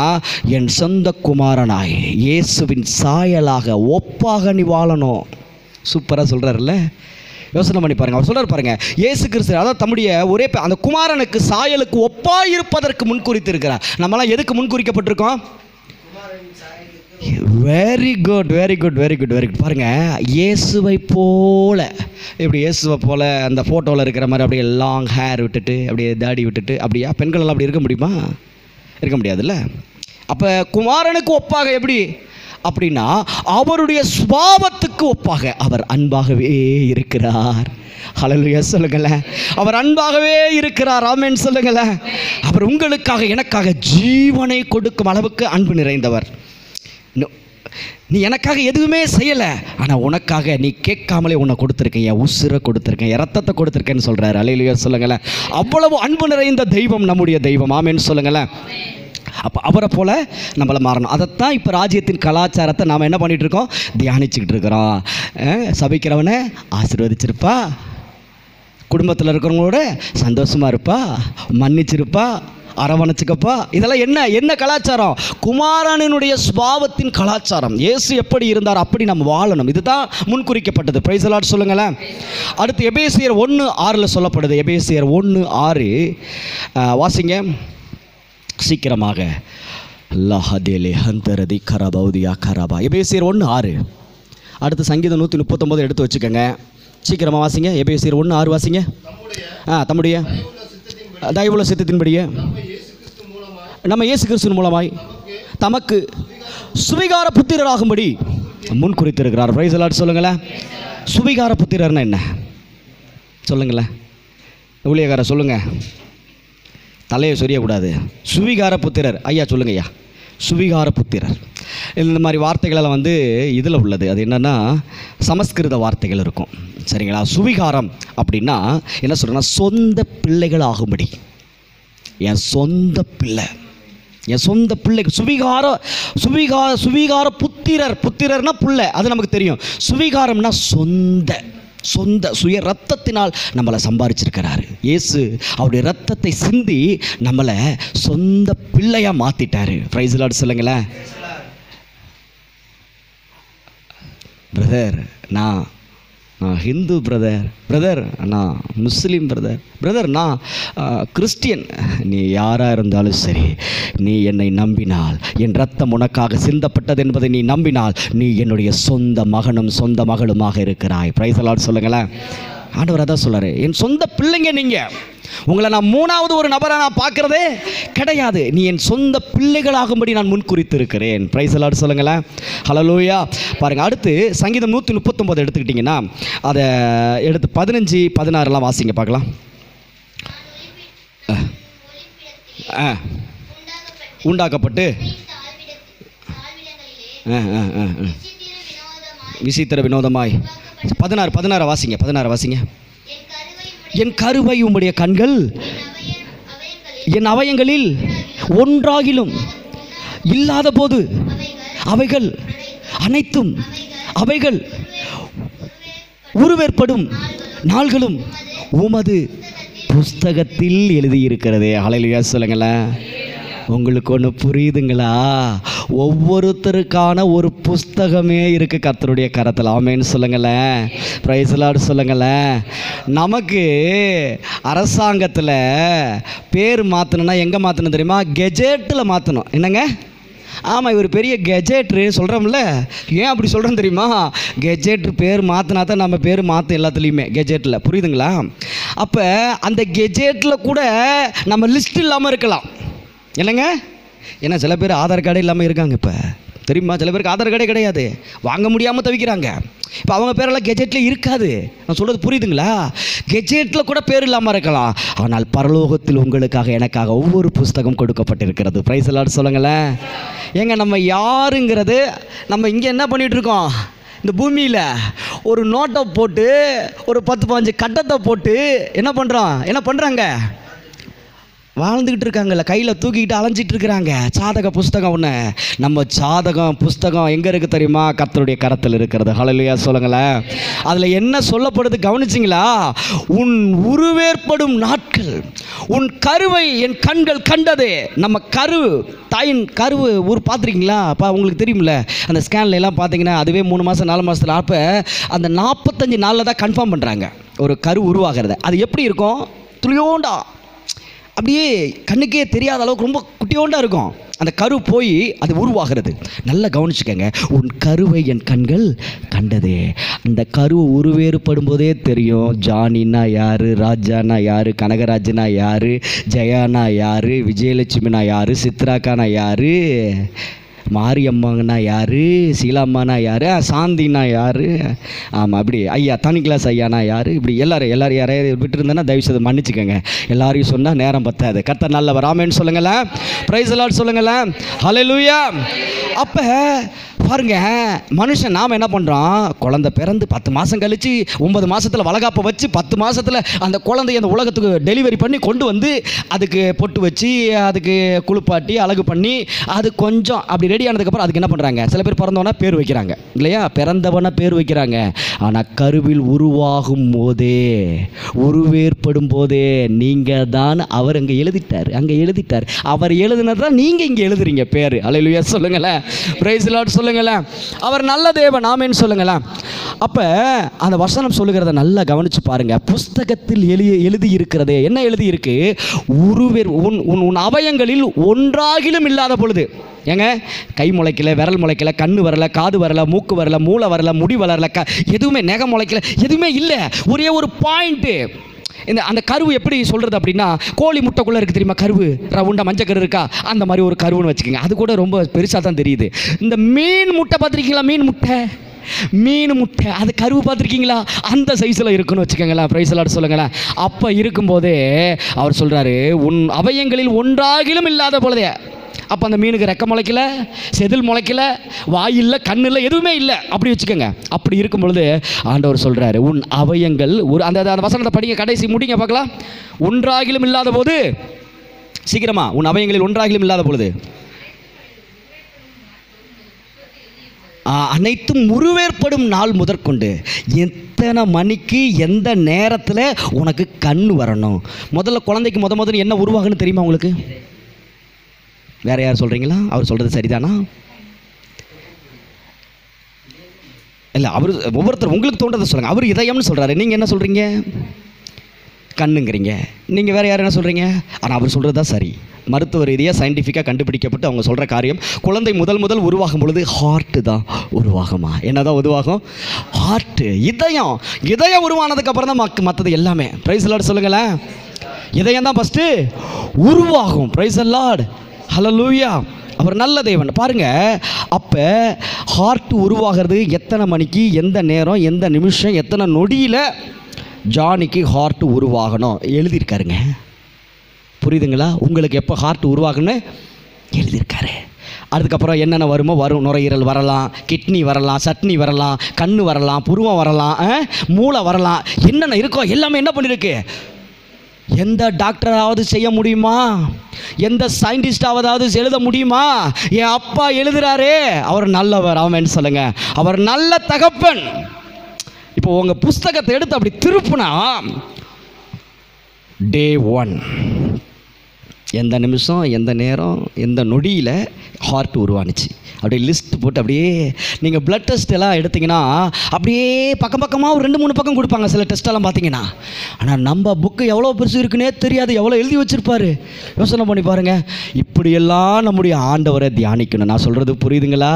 என் சொந்த குமாரனாய் இயேசுவின் சாயலாக ஒப்பாக நீ வாழணும். சூப்பராக சொல்கிறாருல்ல, யோசனை பண்ணி பாருங்கள். அவர் சொல்கிறார் பாருங்கள், இயேசு கிறிஸ்து அதாவது தம்முடைய ஒரே அந்த குமாரனுக்கு சாயலுக்கு ஒப்பாக இருப்பதற்கு முன்குறித்து இருக்கிறார். நம்மளாம் எதுக்கு முன்குறிக்கப்பட்டிருக்கோம்? Very good, very good, very good, very good. பாருங்கள், இயேசுவை போல, இப்படி இயேசுவை போல் அந்த ஃபோட்டோவில் இருக்கிற மாதிரி அப்படியே லாங் ஹேர் விட்டுட்டு அப்படியே தாடி விட்டுட்டு அப்படியா பெண்களெல்லாம் அப்படி இருக்க முடியுமா? இருக்க முடியாதுல்ல. அப்போ குமாரனுக்கு ஒப்பாக எப்படி அப்படின்னா, அவருடைய சுபாவத்துக்கு ஒப்பாக அவர் அன்பாகவே இருக்கிறார். ஹல்லேலூயா சொல்லுங்களேன். அவர் அன்பாகவே இருக்கிறார். ஆமென் சொல்லுங்களேன். அவர் உங்களுக்காக எனக்காக ஜீவனை கொடுக்கும் அளவுக்கு அன்பு நிறைந்தவர். நீ எனக்காக எதுவுமே செய்யலை, ஆனால் உனக்காக நீ கேட்காமலே உன்னை கொடுத்துருக்கேன், என் உசுரை கொடுத்துருக்கேன், என் ரத்தத்தை கொடுத்துருக்கேன்னு சொல்கிறார். ஹல்லேலூயா சொல்லுங்களேன். அவ்வளவு அன்பு நிறைந்த தெய்வம் நம்முடைய தெய்வம். ஆமென் சொல்லுங்களேன். அப்போ அவரை போல் நம்மளை மாறணும். அதைத்தான் இப்போ ராஜ்யத்தின் கலாச்சாரத்தை நாம் என்ன பண்ணிகிட்டு இருக்கோம்? தியானிச்சுக்கிட்டு இருக்கிறோம். சபிக்கிறவனை ஆசீர்வதிச்சிருப்பா, குடும்பத்தில் இருக்கிறவங்களோட சந்தோஷமாக இருப்பா, மன்னிச்சிருப்பா, அரவணைச்சிக்கப்பா. இதெல்லாம் என்ன கலாச்சாரம்? குமாரனுடைய சுபாவத்தின் கலாச்சாரம். இயேசு எப்படி இருந்தார் அப்படி நம்ம வாழணும். இதுதான் முன்குறிக்கப்பட்டது. பிரைஸ் தி லார்ட் சொல்லுங்களேன். அடுத்து எபேசியர் 1:6 சொல்லப்படுது. எபேசியர் 1:6 வாசிங்க சீக்கிரமாக. லஹதேலே ஹந்தரதி கரபௌதியா கரபா. எபேசியர் 1:6. அடுத்து சங்கீதம் 139 எடுத்து வச்சுக்கோங்க. சீக்கிரமாக வாசிங்க. எபேசியர் 1:6 வாசிங்க. தம்முடைய தயவுள்ள சித்தத்தின்படியே நம்ம இயேசு கிறிஸ்துவின் மூலமாய் தமக்கு சுவிகார புத்திரராகும்படி முன் குறித்திருக்கிறார். பிரைஸ் தி லார்ட் சொல்லுங்களேன். சுவிகார புத்திரர்னா என்ன சொல்லுங்களேன்? ஊழியக்கார சொல்லுங்கள், தலையை சொரியக்கூடாது. சுவிகார புத்திரர் ஐயா சொல்லுங்க ஐயா. சுவிகார புத்திரர் இந்த மாதிரி வார்த்தைகளெல்லாம் இதில் உள்ளது. அது என்னென்னா சமஸ்கிருத வார்த்தைகள் இருக்கும், சரிங்களா? சுவிகாரம் அப்படின்னா என்ன சொல்கிறேன்னா, சொந்த பிள்ளைகள் ஆகும்படி. என் சொந்த பிள்ளை, என் சொந்த பிள்ளைக்கு சுவிகார புத்திரர்னா பிள்ளை, அது நமக்கு தெரியும். சுவிகாரம்னா சொந்த சுய ரத்தத்தினால் நம்மளை சம்பாதிச்சிருக்கிறாரு. இயேசு அவருடைய ரத்தத்தை சிந்தி நம்மளை சொந்த பிள்ளையாக மாற்றிட்டாரு. பிரைஸ் தி லார்ட் சொல்லுங்களேன். பிரதர் நான் ஹிந்து, பிரதர் நான் முஸ்லீம், பிரதர் நான் கிறிஸ்டியன். நீ யாராக இருந்தாலும் சரி, நீ என்னை நம்பினால், என் ரத்தம் உனக்காக சிந்தப்பட்டது என்பதை நீ நம்பினால், நீ என்னுடைய சொந்த மகனும் சொந்த மகளுமாக இருக்கிறாய். பிரைஸ் தி லார்ட் சொல்லுங்களேன். ஆண்டவர் அதான் சொல்கிறாரு, என் சொந்த பிள்ளைங்க நீங்கள். உங்களை நான் மூணாவது ஒரு நபரை நான் பார்க்குறதே கிடையாது. நீ என் சொந்த பிள்ளைகளாகும்படி நான் முன்குறித்திருக்கிறேன். பிரைஸ் தி லார்ட் சொல்லுங்களேன். ஹல்லேலூயா. பாருங்கள், அடுத்து சங்கீதம் 139 எடுத்துக்கிட்டிங்கன்னா அதை எடுத்து 15, 16 வாசிங்க பார்க்கலாம். உண்டாக்கப்பட்டு விசித்திர வினோதமாய் 16 வாசிங்க. 16 வாசிங்க. என் கருவை உம்முடைய கண்கள் என் அவயங்களில் ஒன்றாகிலும் இல்லாத போது அவைகள் அனைத்தும் அவைகள் உருவேற்படும் நாள்களும் உமது புஸ்தகத்தில் எழுதியிருக்கிறதே. ஹல்லேலூயா சொல்லுங்களேன். உங்களுக்கு ஒன்று புரியுதுங்களா? ஒவ்வொருத்தருக்கான ஒரு புஸ்தகமே இருக்குது கர்த்தருடைய கரத்தில். ஆமென்னு சொல்லுங்களேன். பிரைஸ் தி லார்ட் சொல்லுங்களேன். நமக்கு அரசாங்கத்தில் பேர் மாற்றணுன்னா எங்கே மாற்றணும் தெரியுமா? கெஜெட்டில் மாற்றணும். என்னங்க? ஆமாம், இவர் பெரிய கெஜெட்ரு சொல்கிறோம்ல. ஏன் அப்படி சொல்கிறோம் தெரியுமா? கெஜெட்ரு பேர் மாற்றினா தான் நம்ம பேர் மாற்றும் எல்லாத்துலேயுமே, கெஜெட்டில். புரியுதுங்களா? அப்போ அந்த கெஜெட்டில் கூட நம்ம லிஸ்ட் இல்லாமல் இருக்கலாம். என்னங்க? ஏன்னா சில பேர் ஆதார் கார்டே இல்லாமல் இருக்காங்க. இப்போ தெரியுமா? சில பேருக்கு ஆதார் கார்டே கிடையாது, வாங்க முடியாமல் தவிக்கிறாங்க. இப்போ அவங்க பேரெல்லாம் கெஜெட்டில் இருக்காது. நான் சொல்கிறது புரியுதுங்களா? கெஜெட்டில் கூட பேர் இல்லாமல் இருக்கலாம், ஆனால் பரலோகத்தில் உங்களுக்காக எனக்காக ஒவ்வொரு புஸ்தகம் கொடுக்கப்பட்டிருக்கிறது. பிரைஸ் லார்ட் சொல்லுங்களேன். ஏங்க நம்ம யாருங்கிறது நம்ம இங்கே என்ன பண்ணிகிட்டு இருக்கோம்? இந்த பூமியில் ஒரு நோட்டை போட்டு ஒரு 10-15 கட்டத்தை போட்டு என்ன பண்ணுறாங்க? வாழ்ந்துக்கிட்டு இருக்காங்கல்ல, கையில் தூக்கிக்கிட்டு அலைஞ்சிட்டு இருக்கிறாங்க. சாதக புஸ்தகம் ஒன்று. நம்ம சாதகம் புஸ்தகம் எங்கே இருக்குது தெரியுமா? கர்த்தருடைய கரத்தில் இருக்கிறது. ஹல்லேலூயா சொல்லுங்களேன். அதில் என்ன சொல்லப்படுது கவனிச்சிங்களா? உன் உருவேற்படும் நாட்கள், உன் கருவை என் கண்கள் கண்டது. நம்ம தாயின் கருவு பார்த்துருக்கீங்களா? அப்போ உங்களுக்கு தெரியுமில்ல, அந்த ஸ்கேன்ல எல்லாம் பார்த்தீங்கன்னா அதுவே 3 மாதம் 4 மாதத்தில் அப்போ அந்த 45 நாளில் தான் கன்ஃபார்ம் பண்ணுறாங்க ஒரு கரு உருவாகிறத. அது எப்படி இருக்கும்? துளியோண்டா, அப்படியே கண்ணுக்கே தெரியாத அளவுக்கு ரொம்ப குட்டியோண்டா இருக்கும் அந்த கரு. போய் அது உருவாகிறது. நல்லா கவனிச்சுக்கங்க. உன் கருவை என் கண்கள் கண்டதே. அந்த கரு உருவேறுபடும் போதே தெரியும் ஜானின்னா யார், ராஜானா யார், கனகராஜனா யார், ஜெயானா யார், விஜயலட்சுமினா யார், சித்ராக்கானா யார், மாரியம்மாங்கண்ணா யார், சீலாம்மானா யார், சாந்தினா யார், ஆமாம் அப்படி ஐயா தனி கிளாஸ் ஐயானா யார், இப்படி எல்லாரும் யாரையாவது விட்டு இருந்தேன்னா தயவுசெய்து மன்னிச்சுக்கோங்க. எல்லாரையும் சொன்னால் நேரம் பத்தாது. கர்த்தர் நல்லவர். ஆமென் சொல்லுங்களேன். பிரைஸ் தி லார்ட் சொல்லுங்களேன். ஹல்லேலூயா. அப்போ பாருங்க, மனுஷன் நாம் என்ன பண்ணுறோம்? குழந்தை பிறந்து 10 மாதம் கழித்து 9 மாதத்தில் வளகாப்பை வச்சு 10 மாதத்தில் அந்த குழந்தைய அந்த உலகத்துக்கு டெலிவரி பண்ணி கொண்டு வந்து அதுக்கு பொட்டு வச்சு அதுக்கு குளிப்பாட்டி அழகு பண்ணி அது கொஞ்சம் அப்படி ரெடி ஆனதுக்கப்புறம் அதுக்கு என்ன பண்ணுறாங்க? சில பேர் பிறந்தவனா பேர் வைக்கிறாங்க இல்லையா? பிறந்தவனா பேர் வைக்கிறாங்க. ஆனால் கருவில் உருவாகும் போதே, உருவேற்படும் போதே நீங்கள் தான் அவர் அங்கே எழுதிட்டார். அவர் எழுதினது தான் நீங்கள் இங்கே எழுதுறீங்க பேர். ஹல்லேலூயா சொல்லுங்களேன். பிரைஸ் தி லார்ட் சொல்லுங்களேன். அவர் நல்ல தேவன். ஆமென் சொல்லுங்களேன். அப்போ அந்த வசனம் சொல்லுகிறத நல்லா கவனிச்சு பாருங்க. புஸ்தகத்தில் எழுதி இருக்கிறதே என்ன எழுதி இருக்கு? உன் அவயங்களில் ஒன்றாகிலும் இல்லாத பொழுது. ஏங்க, கை முளைக்கல, விரல் முளைக்கல, கண்ணு வரல, காது வரல, மூக்கு வரல, மூளை வரல, முடி வளரல, எதுவுமே நெகம் முளைக்கல, எதுவுமே இல்லை. ஒரே ஒரு பாயிண்ட்டு. அந்த கருவு எப்படி சொல்கிறது அப்படின்னா, கோழி முட்டைக்குள்ளே இருக்குது தெரியுமா கருவு, ரவுண்டா மஞ்சள் கரு இருக்கா, அந்த மாதிரி ஒரு கருவுன்னு வச்சுக்கோங்க. அது கூட ரொம்ப பெருசாக தான் தெரியுது. இந்த மீன் முட்டை பார்த்துருக்கீங்களா? மீன் முட்டை அது கருவு பார்த்துருக்கீங்களா? அந்த சைஸில் இருக்குன்னு வச்சுக்கோங்களேன். பிரைஸ் தி லார்ட் சொல்லுங்களேன். அப்போ இருக்கும்போதே அவர் சொல்கிறாரு, உன் அவயங்களில் ஒன்றாகிலும் இல்லாத பொழுதே. அப்போ அந்த மீனுக்கு ரெக்க முளைக்கல, செதில் முளைக்கல, வாயில்லை, கண்ணில் எதுவுமே இல்லை, அப்படி வச்சுக்கோங்க. அப்படி இருக்கும் பொழுது ஆண்டவர் சொல்கிறாரு, உன் அவயங்கள் அந்த வசனத்தை படிங்க, கடைசி முடிங்க பார்க்கலாம். ஒன்றாகிலும் இல்லாத போது, சீக்கிரமா, உன் அவயங்களில் ஒன்றாகிலும் இல்லாத பொழுது அனைத்தும் உருவேற்படும் நாள் முதற்கொண்டு எத்தனை மணிக்கு எந்த நேரத்தில் உனக்கு கண் வரணும். முதல்ல குழந்தைக்கு முதல்ல என்ன உருவாகுன்னு தெரியுமா உங்களுக்கு? வேற யார் சொல்கிறீங்களா? அவர் சொல்கிறது சரிதானா? இல்லை, அவர் ஒவ்வொருத்தர் உங்களுக்கு தோன்றதை சொல்லுங்கள். அவர் இதயம்னு சொல்கிறாரு, நீங்கள் என்ன சொல்கிறீங்க? கண்ணுங்கிறீங்க. நீங்கள் வேறு யார் என்ன சொல்கிறீங்க? ஆனால் அவர் சொல்கிறது தான் சரி. மருத்துவ ரீதியாக சயின்டிஃபிக்காக கண்டுபிடிக்கப்பட்டு அவங்க சொல்கிற காரியம், குழந்தை முதல் உருவாகும் பொழுது ஹார்ட்டு தான் உருவாகுமா? என்ன தான் உருவாகும்? ஹார்ட்டு, இதயம் உருவானதுக்கப்புறம் தான் மற்றது எல்லாமே. பிரைஸ் தி லார்ட் சொல்லுங்களேன். இதயம் தான் ஃபஸ்ட்டு உருவாகும். Price the Lord. ஹல்லேலூயா. அவர் நல்ல தேவன். பாருங்க, அப்போ ஹார்ட் உருவாகிறது எத்தனை மணிக்கு, எந்த நேரம், எந்த நிமிஷம், எத்தனை நொடியில் ஜானிக்கு ஹார்ட் உருவாகணும் எழுதியிருக்காருங்க. புரியுதுங்களா? உங்களுக்கு எப்போ ஹார்ட் உருவாகுன்னு எழுதியிருக்காரு. அதுக்கப்புறம் என்னென்ன வரும்? நுரையீரல் வரலாம், கிட்னி வரலாம், சட்னி வரலாம், கண் வரலாம், புருவம் வரலாம், மூளை வரலாம், என்னென்ன இருக்கோ எல்லாமே என்ன பண்ணியிருக்கு? எந்த டாக்டராவது செய்ய முடியுமா? எந்த சயின்டிஸ்டாவது எழுத முடியுமா? என் அப்பா எழுதுறாரே, அவர் நல்லவர். ஆமென் சொல்லுங்க. அவர் நல்ல தகப்பன். இப்போ உங்கள் புஸ்தகத்தை எடுத்து அப்படி திருப்புனா, டே 1 எந்த நிமிஷம், எந்த நேரம், எந்த நொடியில் ஹார்ட் உருவானுச்சு அப்படியே லிஸ்ட் போட்டு, அப்படியே நீங்கள் பிளட் டெஸ்ட் எல்லாம் எடுத்திங்கன்னா அப்படியே பக்கமாக ஒரு 2-3 பக்கம் கொடுப்பாங்க சில டெஸ்ட்டெல்லாம் பார்த்தீங்கன்னா. ஆனால் நம்ம புக்கு எவ்வளோ பெருசு இருக்குன்னே தெரியாது, எவ்வளோ எழுதி வச்சுருப்பார். யோசனை பண்ணி பாருங்கள். இப்படியெல்லாம் நம்முடைய ஆண்டவரை தியானிக்கணும். நான் சொல்கிறது புரியுதுங்களா?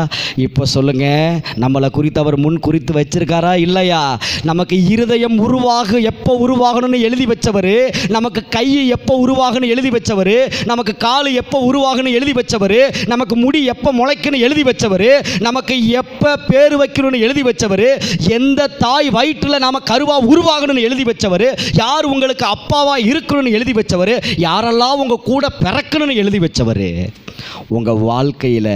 இப்போ சொல்லுங்கள், நம்மளை குறித்து அவர் முன் குறித்து வச்சிருக்காரா இல்லையா? நமக்கு இருதயம் எப்போ உருவாகணும்னு எழுதி வச்சவர், நமக்கு கை எப்போ உருவாகணும்னு எழுதி வச்சவர், நமக்கு கால் எப்போ உருவாகுன்னு எழுதி வச்சவர், நமக்கு முடி எப்போ முளைக்குன்னு எழுதி வச்சவர், நமக்கு எப்போ பேர் வைக்கணும்னு எழுதி வச்சவர், எந்த தாய் வயிற்றில் நாம கருவா உருவாகணும்னு எழுதி வச்சவர், யார் உங்களுக்கு அப்பாவா இருக்கணும்னு எழுதி வச்சவர், யாரெல்லாம் உங்க கூட பிறக்கணும்னு எழுதி வச்சவர். உங்கள் வாழ்க்கையில்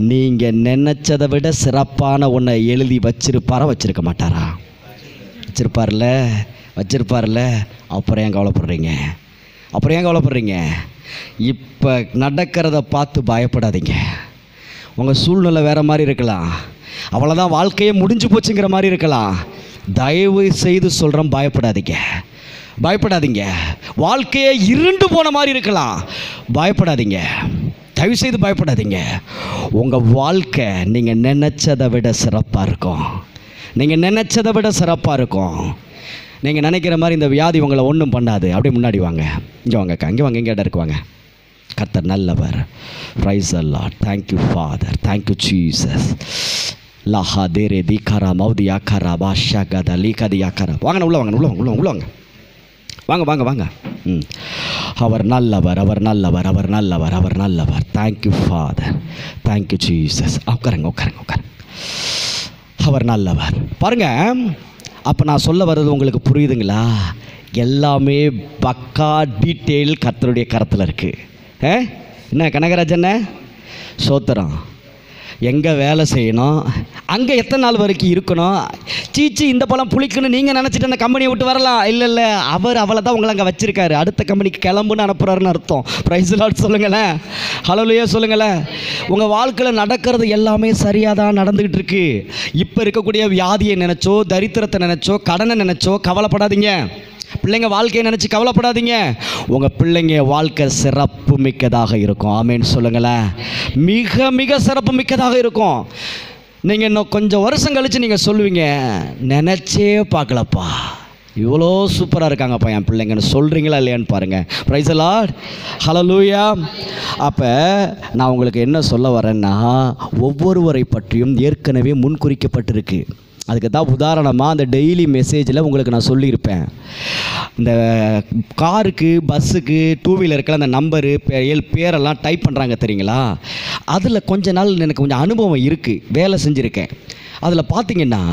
நீங்கள் நினைச்சதை விட சிறப்பான ஒன்றை எழுதி வச்சிருப்பாரா வச்சிருக்க மாட்டாரா? வச்சிருப்பார்ல. அப்புறம் ஏன் கவலைப்படுறீங்க? இப்போ நடக்கிறத பார்த்து பயப்படாதீங்க. உங்கள் சூழ்நிலை வேறு மாதிரி இருக்கலாம், அவ்வளோதான் வாழ்க்கையே முடிஞ்சு போச்சுங்கிற மாதிரி இருக்கலாம். தயவு செய்து சொல்கிறேன், பயப்படாதீங்க. வாழ்க்கையே இருண்டு போன மாதிரி இருக்கலாம், பயப்படாதீங்க. தயவுசெய்து பயப்படாதீங்க. உங்கள் வாழ்க்கை நீங்கள் நினச்சதை விட சிறப்பாக இருக்கும். நீங்கள் நினைக்கிற மாதிரி இந்த வியாதி உங்களை ஒன்றும் பண்ணாது. அப்படியே முன்னாடி வாங்க, இங்கே வாங்க, இங்கே இடருக்கு வாங்க. கர்த்தர் நல்லவர். Praise the Lord. Thank you Father, thank you Jesus. லஹா தேரே தீகாரா மௌதியா கரா பாஷா கதா லீகதியா கரா. வாங்க, உள்ள வாங்க. வாங்க. அவர் நல்லவர். Thank you Father, thank you Jesus. உட்காருங்க. அவர் நல்லவர். பாருங்க, அப்போ நான் சொல்ல வர்றது உங்களுக்கு புரியுதுங்களா? எல்லாமே பக்கா டீட்டெயில் கர்த்தருடைய கரத்தில் இருக்குது. என்ன கனகராஜன் சோத்திரம், எங்கே வேலை செய்யணும், அங்கே எத்தனை நாள் வரைக்கும் இருக்கணும், சீச்சி இந்த பழம் புளிக்கணும் நீங்கள் நினச்சிட்டு அந்த கம்பெனியை விட்டு வரலாம். இல்லை, அவளை தான் உங்களை அங்கே வச்சுருக்காரு, அடுத்த கம்பெனிக்கு கிளம்புன்னு அனுப்புகிறாருன்னு அர்த்தம். பிரைஸ் தி லார்ட் சொல்லுங்களேன், ஹல்லேலூயா சொல்லுங்களேன். உங்கள் வாழ்க்கையில் நடக்கிறது எல்லாமே சரியாக தான் நடந்துக்கிட்டு இருக்கு. இப்போ இருக்கக்கூடிய வியாதியை நினச்சோ, தரித்திரத்தை நினச்சோ, கடனை நினச்சோ கவலைப்படாதீங்க. பிள்ளைங்க வாழ்க்கையை நினச்சி கவலைப்படாதீங்க. உங்கள் பிள்ளைங்க வாழ்க்கை சிறப்பு மிக்கதாக இருக்கும். ஆமேன்னு சொல்லுங்களேன். மிக மிக சிறப்பு மிக்கதாக இருக்கும். நீங்கள் இன்னும் கொஞ்சம் வருஷம் கழித்து நீங்கள் சொல்லுவீங்க, நினச்சே பார்க்கலப்பா, இவ்வளோ சூப்பராக இருக்காங்கப்பா என் பிள்ளைங்கன்னு சொல்கிறீங்களா இல்லையான்னு பாருங்கள். பிரைஸ் தி லார்ட், ஹல்லேலூயா. அப்போ நான் உங்களுக்கு என்ன சொல்ல வரேன்னா, ஒவ்வொருவரை பற்றியும் ஏற்கனவே முன்குறிக்கப்பட்டிருக்கு. அதுக்கு தான் உதாரணமாக அந்த டெய்லி மெசேஜில் உங்களுக்கு நான் சொல்லியிருப்பேன். இந்த காருக்கு, பஸ்ஸுக்கு, டூ வீலருக்கெல்லாம் அந்த நம்பரு பேரெல்லாம் டைப் பண்ணுறாங்க தெரியுங்களா? அதில் கொஞ்ச நாள் எனக்கு கொஞ்சம் அனுபவம் இருக்குது, வேலை செஞ்சுருக்கேன். அதில் பார்த்திங்கன்னா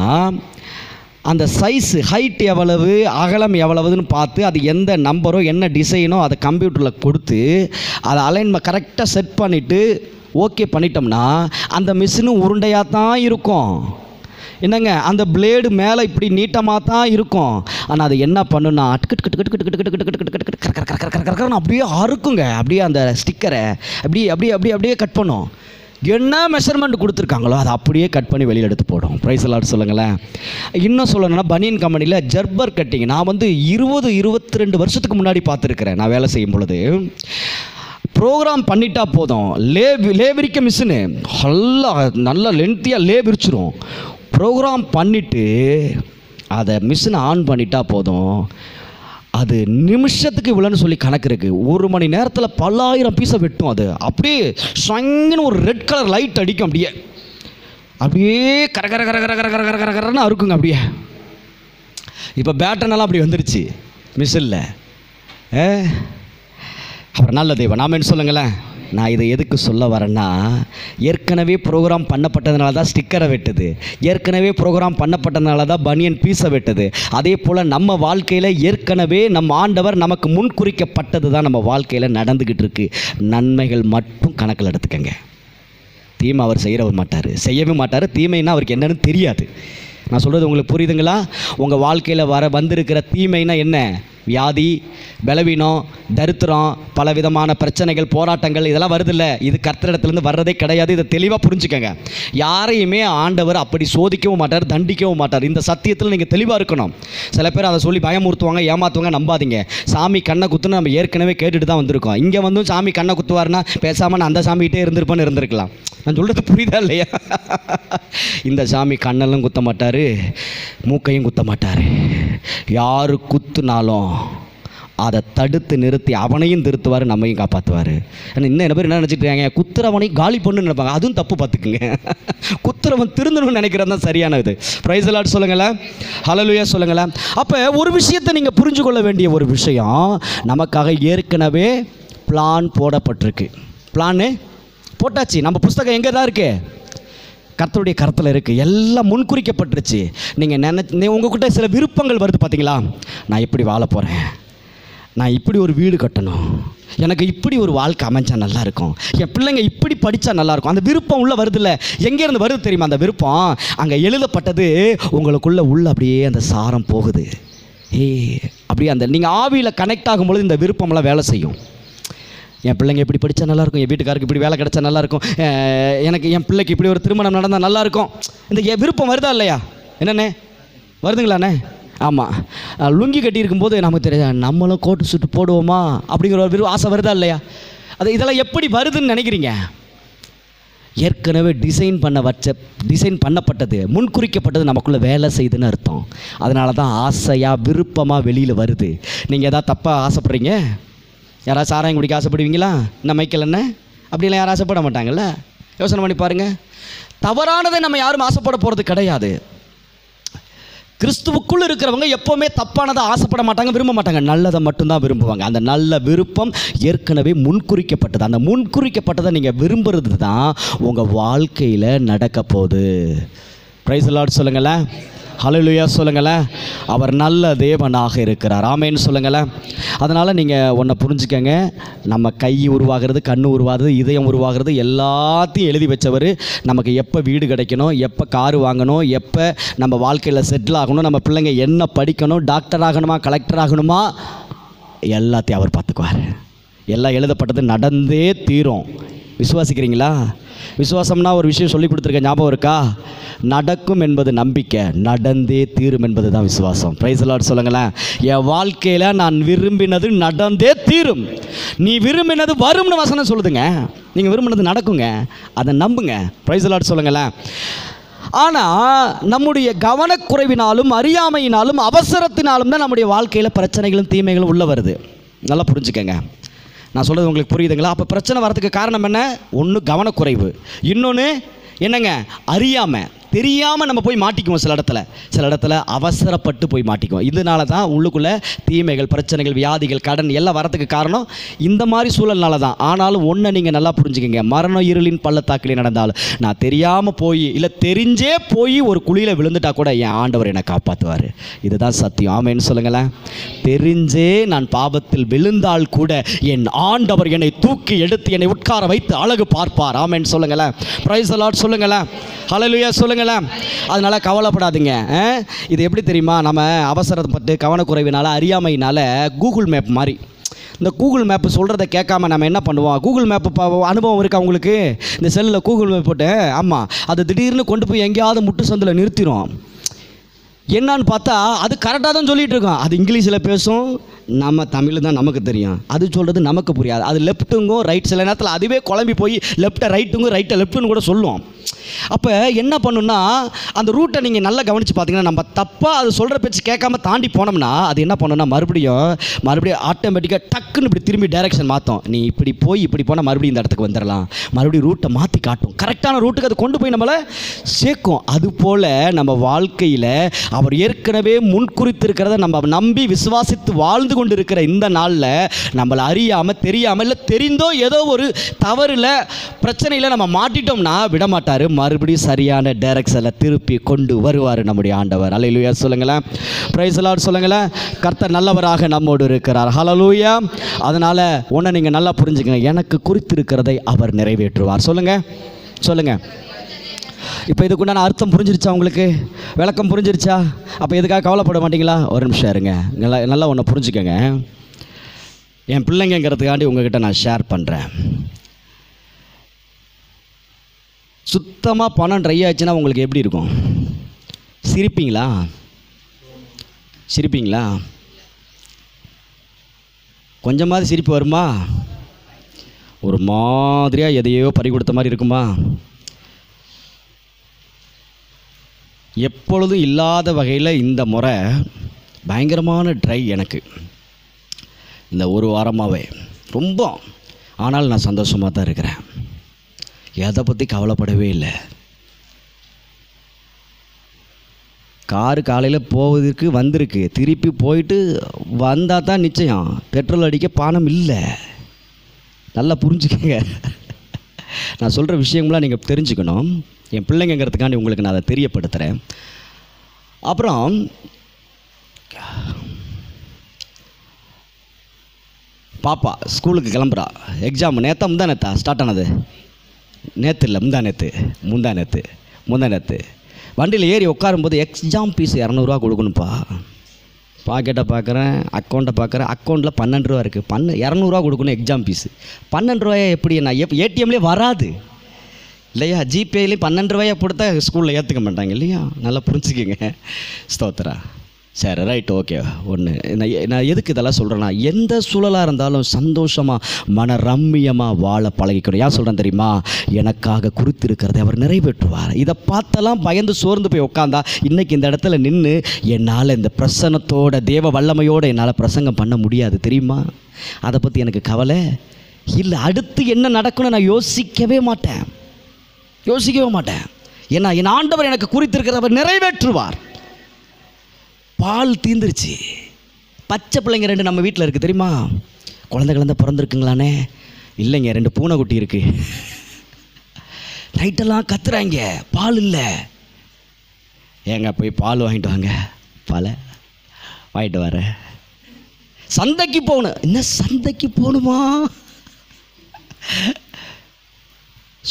அந்த சைஸு, ஹைட் எவ்வளவு, அகலம் எவ்வளவுன்னு பார்த்து அது எந்த நம்பரோ என்ன டிசைனோ அதை கம்ப்யூட்டரில் கொடுத்து அதை அலைன்மெண்ட் கரெக்டாக செட் பண்ணிவிட்டு ஓகே பண்ணிட்டோம்னா அந்த மிஷினும் உருண்டையாக தான் இருக்கும். என்னங்க, அந்த பிளேடு மேலே இப்படி நீட்டமாக தான் இருக்கும். ஆனால் அது என்ன பண்ணுன்னா அப்படியே அறுக்குங்க. அப்படியே அந்த ஸ்டிக்கரை அப்படியே கட் பண்ணும். என்ன மெஷர்மெண்ட் கொடுத்துருக்காங்களோ அதை அப்படியே கட் பண்ணி வெளியில் எடுத்து போடும். பிரைஸ் தி லார்ட் சொல்லுங்களேன். இன்னும் சொல்லணும்னா பனியன் கம்பெனியில் ஜர்பர் கட்டிங் நான் வந்து 20-22 வருஷத்துக்கு முன்னாடி பார்த்துருக்கிறேன். நான் வேலை செய்யும் பொழுது ப்ரோக்ராம் பண்ணிட்டா போதும், லேவிரிக்க மிஷினு நல்லா லென்த்தியாக லேவிரிச்சிரும். ப்ரோக்ராம் பண்ணிவிட்டு அதை மிஷினை ஆன் பண்ணிட்டா போதும், அது நிமிஷத்துக்கு இவ்வளோன்னு சொல்லி கணக்கு இருக்குது. 1 மணி நேரத்தில் பல்லாயிரம் பீஸை வெட்டும். அது அப்படியே சங்குன்னு ஒரு ரெட் கலர் லைட் அடிக்கும். அப்படியே கரன்னு அறுக்குங்க. அப்படியே இப்போ பேட்டனெல்லாம் அப்படி வந்துருச்சு மிஷினில். அப்புறம் நல்ல தெய்வம் நாம என்ன சொல்லுங்களேன். நான் இதை எதுக்கு சொல்ல வரேன்னா, ஏற்கனவே ப்ரோக்ராம் பண்ணப்பட்டதுனால தான் ஸ்டிக்கரை வெட்டுது, ஏற்கனவே ப்ரோக்ராம் பண்ணப்பட்டதுனால தான் பனியன் பீஸை வெட்டுது. அதே போல் நம்ம வாழ்க்கையில் ஏற்கனவே நம்ம ஆண்டவர் நமக்கு முன்குறிக்கப்பட்டது தான் நம்ம வாழ்க்கையில் நடந்துக்கிட்டு இருக்கு. நன்மைகள் மட்டும் கணக்கில் எடுத்துக்கங்க. தீமை அவர் செய்யவே மாட்டார். தீமைன்னா அவருக்கு என்னன்னு தெரியாது. நான் சொல்கிறது உங்களுக்கு புரியுதுங்களா? உங்கள் வாழ்க்கையில் வந்திருக்கிற தீமைனா என்ன? வியாதி, பலவீனம், தரித்திரம், பல விதமான பிரச்சனைகள், போராட்டங்கள் இதெல்லாம் வருதில்ல. இது கர்த்தரிடத்துலேருந்து வர்றதே கிடையாது. இதை தெளிவாக புரிஞ்சுக்கங்க. யாரையுமே ஆண்டவர் அப்படி சோதிக்கவும் மாட்டார், தண்டிக்கவும் மாட்டார். இந்த சத்தியத்தில் நீங்கள் தெளிவாக இருக்கணும். சில பேர் அதை சொல்லி பயமுறுத்துவாங்க, ஏமாற்றுவாங்க. நம்பாதீங்க. சாமி கண்ணை குத்துன்னு நம்ம ஏற்கனவே கேட்டுட்டு தான் வந்திருக்கோம். இங்கே வந்தும் சாமி கண்ணை குத்துவார்னா பேசாமல் நான் அந்த சாமிகிட்டே இருந்திருக்கலாம். நான் சொல்கிறது புரியுதா இல்லையா? இந்த சாமி கண்ணெல்லாம் குத்த மாட்டார், மூக்கையும் குத்த மாட்டார். யார் குத்துனாலும் அதை தடுத்து நிறுத்தி அவனையும் திருத்துவார், நம்மையும் காப்பாற்றுவார். ஆனால் இன்னும் என்ன பேர் என்ன நினச்சிட்டு குத்துறவனையும் காலி பண்ணுன்னு நினைப்பாங்க. அதுவும் தப்பு, பார்த்துக்குங்க. குத்துறவன் திருந்தணும்னு நினைக்கிறது தான் சரியானது. பிரைஸ் தி லார்ட் சொல்லுங்களேன், ஹல்லேலூயா சொல்லுங்களேன். அப்போ ஒரு விஷயத்தை நீங்கள் புரிஞ்சு கொள்ள வேண்டிய ஒரு விஷயம், நமக்காக ஏற்கனவே பிளான் போடப்பட்டிருக்கு. பிளான்னு போட்டாச்சு. நம்ம புஸ்தகம் எங்கே தான் இருக்குது? கர்த்தருடைய கருத்தில் இருக்குது. எல்லாம் முன்குறிக்கப்பட்டுருச்சு. நீங்கள் உங்கள்கிட்ட சில விருப்பங்கள் வருது பார்த்தீங்களா? நான் இப்படி வாழ போகிறேன், நான் இப்படி ஒரு வீடு கட்டணும், எனக்கு இப்படி ஒரு வாழ்க்கை அமைஞ்சா நல்லாயிருக்கும், என் பிள்ளைங்க இப்படி படித்தா நல்லாயிருக்கும். அந்த விருப்பம் உள்ளே வருதில்ல, எங்கேருந்து வருது தெரியுமா? அந்த விருப்பம் அங்கே எழுதப்பட்டது உங்களுக்குள்ளே அப்படியே அந்த சாரம் போகுது. அப்படியே அந்த நீங்கள் ஆவியில் கனெக்ட் ஆகும்பொழுது இந்த விருப்பம்லாம் வேலை செய்யும். என் பிள்ளைங்க இப்படி படித்தா நல்லாயிருக்கும், என் வீட்டுக்காருக்கு இப்படி வேலை கிடச்சா நல்லாயிருக்கும், எனக்கு என் பிள்ளைக்கு இப்படி ஒரு திருமணம் நடந்தால் நல்லாயிருக்கும். இந்த விருப்பம் வருதா இல்லையா? என்னண்ணே வருதுங்களாண்ணே? ஆமாம். லுங்கி கட்டி இருக்கும்போது நமக்கு தெரியாது, நம்மளும் கோட்டு சுட்டு போடுவோமா அப்படிங்கிற ஒரு ஆசை வருதா இல்லையா? இதெல்லாம் எப்படி வருதுன்னு நினைக்கிறீங்க? ஏற்கனவே டிசைன் பண்ணப்பட்டது, முன்குறிக்கப்பட்டது நமக்குள்ளே வேலை செய்யுதுன்னு அர்த்தம். அதனால தான் ஆசையாக விருப்பமாக வெளியில் வருது. நீங்கள் எதாவது தப்பாக ஆசைப்படுறீங்க? யாராவது சாராயம் குடிக்க ஆசைப்படுவீங்களா? இன்னும் மைக்கேல் என்ன அப்படிலாம் யாரும் ஆசைப்பட மாட்டாங்கல்ல? யோசனை பண்ணி பாருங்கள். தவறானதை நம்ம யாரும் ஆசைப்பட போகிறது கிடையாது. கிறிஸ்துவுக்குள் இருக்கிறவங்க எப்போவுமே தப்பானதை ஆசைப்பட மாட்டாங்க, விரும்ப மாட்டாங்க, நல்லதை மட்டும்தான் விரும்புவாங்க. அந்த நல்ல விருப்பம் ஏற்கனவே முன்குறிக்கப்பட்டது. அந்த முன்குறிக்கப்பட்டதை நீங்கள் விரும்புறது தான் உங்கள் வாழ்க்கையில் நடக்க போகுது. பிரைஸ் தி லார்ட் சொல்லுங்களேன். ஹல்லேலூயா சொல்லுங்களேன். அவர் நல்ல தேவனாக இருக்கிறார். ஆமென் சொல்லுங்களேன். அதனால் நீங்கள் ஒன்றை புரிஞ்சுக்கங்க, நம்ம கை உருவாகிறது, கண் உருவாகிறது, இதயம் உருவாகிறது எல்லாத்தையும் எழுதி வச்சவர். நமக்கு எப்போ வீடு கிடைக்கணும், எப்போ காரு வாங்கணும், எப்போ நம்ம வாழ்க்கையில் செட்டில் ஆகணும், நம்ம பிள்ளைங்க என்ன படிக்கணும், டாக்டர் ஆகணுமா, கலெக்டர் ஆகணுமா, எல்லாத்தையும் அவர் பார்த்துக்குவார். எல்லாம் எழுதப்பட்டது நடந்தே தீரும். விசுவாசிக்கிறீங்களா? விசுவாசம்னா ஒரு விஷயம் சொல்லி கொடுத்துருக்க ஞாபகம் இருக்கா? நடக்கும் என்பது நம்பிக்கை, நடந்தே தீரும் என்பது தான் விசுவாசம். பிரைஸ் தி லார்ட் சொல்லுங்களேன். என் வாழ்க்கையில் நான் விரும்பினது நடந்தே தீரும். நீ விரும்பினது வரும்னு வசனம் சொல்லுதுங்க. நீங்கள் விரும்பினது நடக்குங்க, அதை நம்புங்க. பிரைஸ் தி லார்ட் சொல்லுங்களேன். ஆனால் நம்முடைய கவனக்குறைவினாலும் அறியாமையினாலும் அவசரத்தினாலும் தான் நம்முடைய வாழ்க்கையில் பிரச்சனைகளும் தீமைகளும் உள்ள வருது. நல்லா புரிஞ்சுக்கங்க. நான் சொல்கிறது உங்களுக்கு புரியுதுங்களா? அப்போ பிரச்சனை வரதுக்கு காரணம் என்ன? ஒன்று கவனக்குறைவு, இன்னொன்று என்னங்க அறியாமல், தெரியாமல் நம்ம போய் மாட்டிக்குவோம். சில இடத்துல அவசரப்பட்டு போய் மாட்டிக்குவோம். இதனால தான் உள்ளுக்குள்ளே தீமைகள், பிரச்சனைகள், வியாதிகள், கடன் எல்லாம் வரத்துக்கு காரணம் இந்த மாதிரி சூழல்னால தான். ஆனாலும் ஒன்றை நீங்கள் நல்லா புரிஞ்சுக்கங்க, மரண இருளின் பள்ளத்தாக்கிலே நடந்தாலும் நான் தெரியாமல் போய் இல்லை தெரிஞ்சே போய் ஒரு குழியில் விழுந்துட்டா கூட என் ஆண்டவர் என்னை காப்பாற்றுவார். இதுதான் சத்தியம். ஆமென்னு சொல்லுங்களேன். தெரிஞ்சே நான் பாவத்தில் விழுந்தால் கூட என் ஆண்டவர் என்னை தூக்கி எடுத்து என்னை உட்கார வைத்து அழகு பார்ப்பார். ஆமென்னு சொல்லுங்களேன். பிரைஸ் தி லார்ட் சொல்லுங்களேன். ஹல்லேலூயா சொல்லுங்களேன். அதனால் கவலைப்படாதீங்க. இது எப்படி தெரியுமா? நம்ம அவசரப்பட்டு கவனக்குறைவினால அறியாமையினால கூகுள் மேப் மாதிரி, இந்த கூகுள் மேப்பு சொல்கிறத கேட்காம நம்ம என்ன பண்ணுவோம்? கூகுள் மேப்பு அனுபவம் இருக்கா உங்களுக்கு? இந்த செல்லில் கூகுள் மேப் போட்டு, ஆமாம், அது திடீர்னு கொண்டு போய் எங்கேயாவது முட்டு சந்தில் நிறுத்திடும். என்னான்னு பார்த்தா அது கரெக்டாக தான் சொல்லிகிட்டு இருக்கோம். அது இங்கிலீஷில் பேசும், நம்ம தமிழ் தான் நமக்கு தெரியும், அது சொல்கிறது நமக்கு புரியாது. அது லெஃப்ட்டுங்கும் ரைட், சில நேரத்தில் அதுவே குழம்பி போய் லெஃப்ட்டை ரைட்டுங்கும் ரைட்டை லெஃப்ட்டுன்னு கூட சொல்லுவோம். அப்போ என்ன பண்ணுன்னா, அந்த ரூட்டை நீங்கள் நல்லா கவனித்து பார்த்தீங்கன்னா, நம்ம தப்பாக அது சொல்கிற பேச்சு கேட்காம தாண்டி போனோம்னா அது என்ன பண்ணுன்னா மறுபடியும் ஆட்டோமேட்டிக்காக டக்குன்னு இப்படி திரும்பி டைரெக்ஷன் மாற்றும். நீ இப்படி போய் இப்படி போனால் மறுபடியும் இந்த இடத்துக்கு வந்துடலாம், மறுபடியும் ரூட்டை மாற்றி காட்டும். கரெக்டான ரூட்டுக்கு அது கொண்டு போய் நம்மளை சேர்க்கும். அதுபோல் நம்ம வாழ்க்கையில் அவர் ஏற்கனவே முன்குறித்திருக்கிறத நம்ம நம்பி விசுவாசித்து வாழ்ந்து கொண்டு இருக்கிற இந்த நாளில் நம்மளை அறியாமல் தெரியாமல் இல்லை தெரிந்தோ ஏதோ ஒரு தவறில் பிரச்சனையில் நம்ம மாட்டிட்டோம்னா விடமாட்டார், மறுபடியும் சரியான டைரக்ஷனில் திருப்பி கொண்டு வருவார் நம்முடைய ஆண்டவர். ஹல்லேலூயா சொல்லுங்களேன். பிரைஸ் தி லார்ட் சொல்லுங்களேன். கர்த்தர் நல்லவராக நம்மோடு இருக்கிறார். ஹல்லேலூயா. அதனால் ஒன்றை நீங்கள் நல்லா புரிஞ்சுக்கங்க, எனக்கு குறித்திருக்கிறதை அவர் நிறைவேற்றுவார். சொல்லுங்கள். இப்போ இதுக்குண்டான அர்த்தம் புரிஞ்சிருச்சா உங்களுக்கு? விளக்கம் புரிஞ்சிருச்சா? அப்போ எதுக்காக கவலைப்பட மாட்டீங்களா? ஒரு நிமிஷம் இருங்க, நல்லா ஒன்று புரிஞ்சுக்கங்க. என் பிள்ளைங்கிறதுக்காண்டி உங்ககிட்ட நான் ஷேர் பண்ணுறேன். சுத்தமாக பணம் ட்ரை ஆச்சுன்னா உங்களுக்கு எப்படி இருக்கும்? சிரிப்பீங்களா? கொஞ்சமாவது சிரிப்பு வருமா? ஒரு மாதிரியாக எதையோ பறி கொடுத்த மாதிரி இருக்குமா? எப்பொழுதும் இல்லாத வகையில் இந்த முறை பயங்கரமான ட்ரை எனக்கு இந்த ஒரு வாரமாகவே ரொம்ப. ஆனால் நான் சந்தோஷமாக தான் இருக்கிறேன், எதை பற்றி கவலைப்படவே இல்லை. காரு காலையில் போவதற்கு வந்திருக்கு, திருப்பி போயிட்டு வந்தால் தான் நிச்சயம். பெட்ரோல் அடிக்க பணம் இல்லை. நல்லா புரிஞ்சுக்கங்க. நான் சொல்கிற விஷயங்களாம் நீங்கள் தெரிஞ்சுக்கணும். என் பிள்ளைங்கிறதுக்காண்டி உங்களுக்கு நான் அதை தெரியப்படுத்துகிறேன். அப்புறம் பாப்பா ஸ்கூலுக்கு கிளம்புறா. எக்ஸாம் முந்தா ஸ்டார்ட் ஆனது. நேற்று இல்லை, முந்தா நேற்று வண்டியில் ஏறி உட்காரும்போது எக்ஸாம் ஃபீஸ் 200 கொடுக்கணும்ப்பா. பாக்கெட்டை பார்க்குறேன், அக்கௌண்ட்டை பார்க்குறேன், அக்கௌண்ட்டில் 12 ரூபா இருக்குது. 200 கொடுக்கணும் எக்ஸாம் ஃபீஸு. 12 ரூபாயை எப்படி? நான் ஏடிஎம்லேயே வராது இல்லையா? ஜிபேலேயும் 12 ரூபாயை கொடுத்தா ஸ்கூலில் ஏற்றுக்க மாட்டாங்க இல்லையா? நல்லா புரிஞ்சுக்கிங்க. ஸ்தோத்திரா. சரி, ரைட், ஓகே. ஒன்று நான் எதுக்கு இதெல்லாம் சொல்கிறேன்னா, எந்த சூழலாக இருந்தாலும் சந்தோஷமாக மன ரம்மியமாக வாழ பழகிக்கணும். ஏன் சொல்கிறேன் தெரியுமா? எனக்காக குறித்திருக்கிறதை அவர் நிறைவேற்றுவார். இதை பார்த்தெல்லாம் பயந்து சோர்ந்து போய் உட்காந்தா இன்றைக்கி இந்த இடத்துல நின்று என்னால் இந்த பிரசன்னத்தோட தேவ வல்லமையோடு என்னால் பிரசங்கம் பண்ண முடியாது தெரியுமா? அதை பற்றி எனக்கு கவலை இல்லை. அடுத்து என்ன நடக்கும்னு நான் யோசிக்கவே மாட்டேன். ஏன்னா என் ஆண்டவர் எனக்கு குறித்திருக்கிறத அவர் நிறைவேற்றுவார். பால் தீந்துருச்சு. பச்சை பிள்ளைங்க 2 நம்ம வீட்டில் இருக்குது தெரியுமா? குழந்தை பிறந்திருக்குங்களானே? இல்லைங்க, 2 பூனைக்குட்டி இருக்குது. நைட்டெல்லாம் கத்துறாங்க, பால் இல்லை. ஏங்க போய் பால் வாங்கிட்டு வாங்க. பாலை வாங்கிட்டு வர. சந்தைக்கு போகணும். என்ன சந்தைக்கு போகணுமா?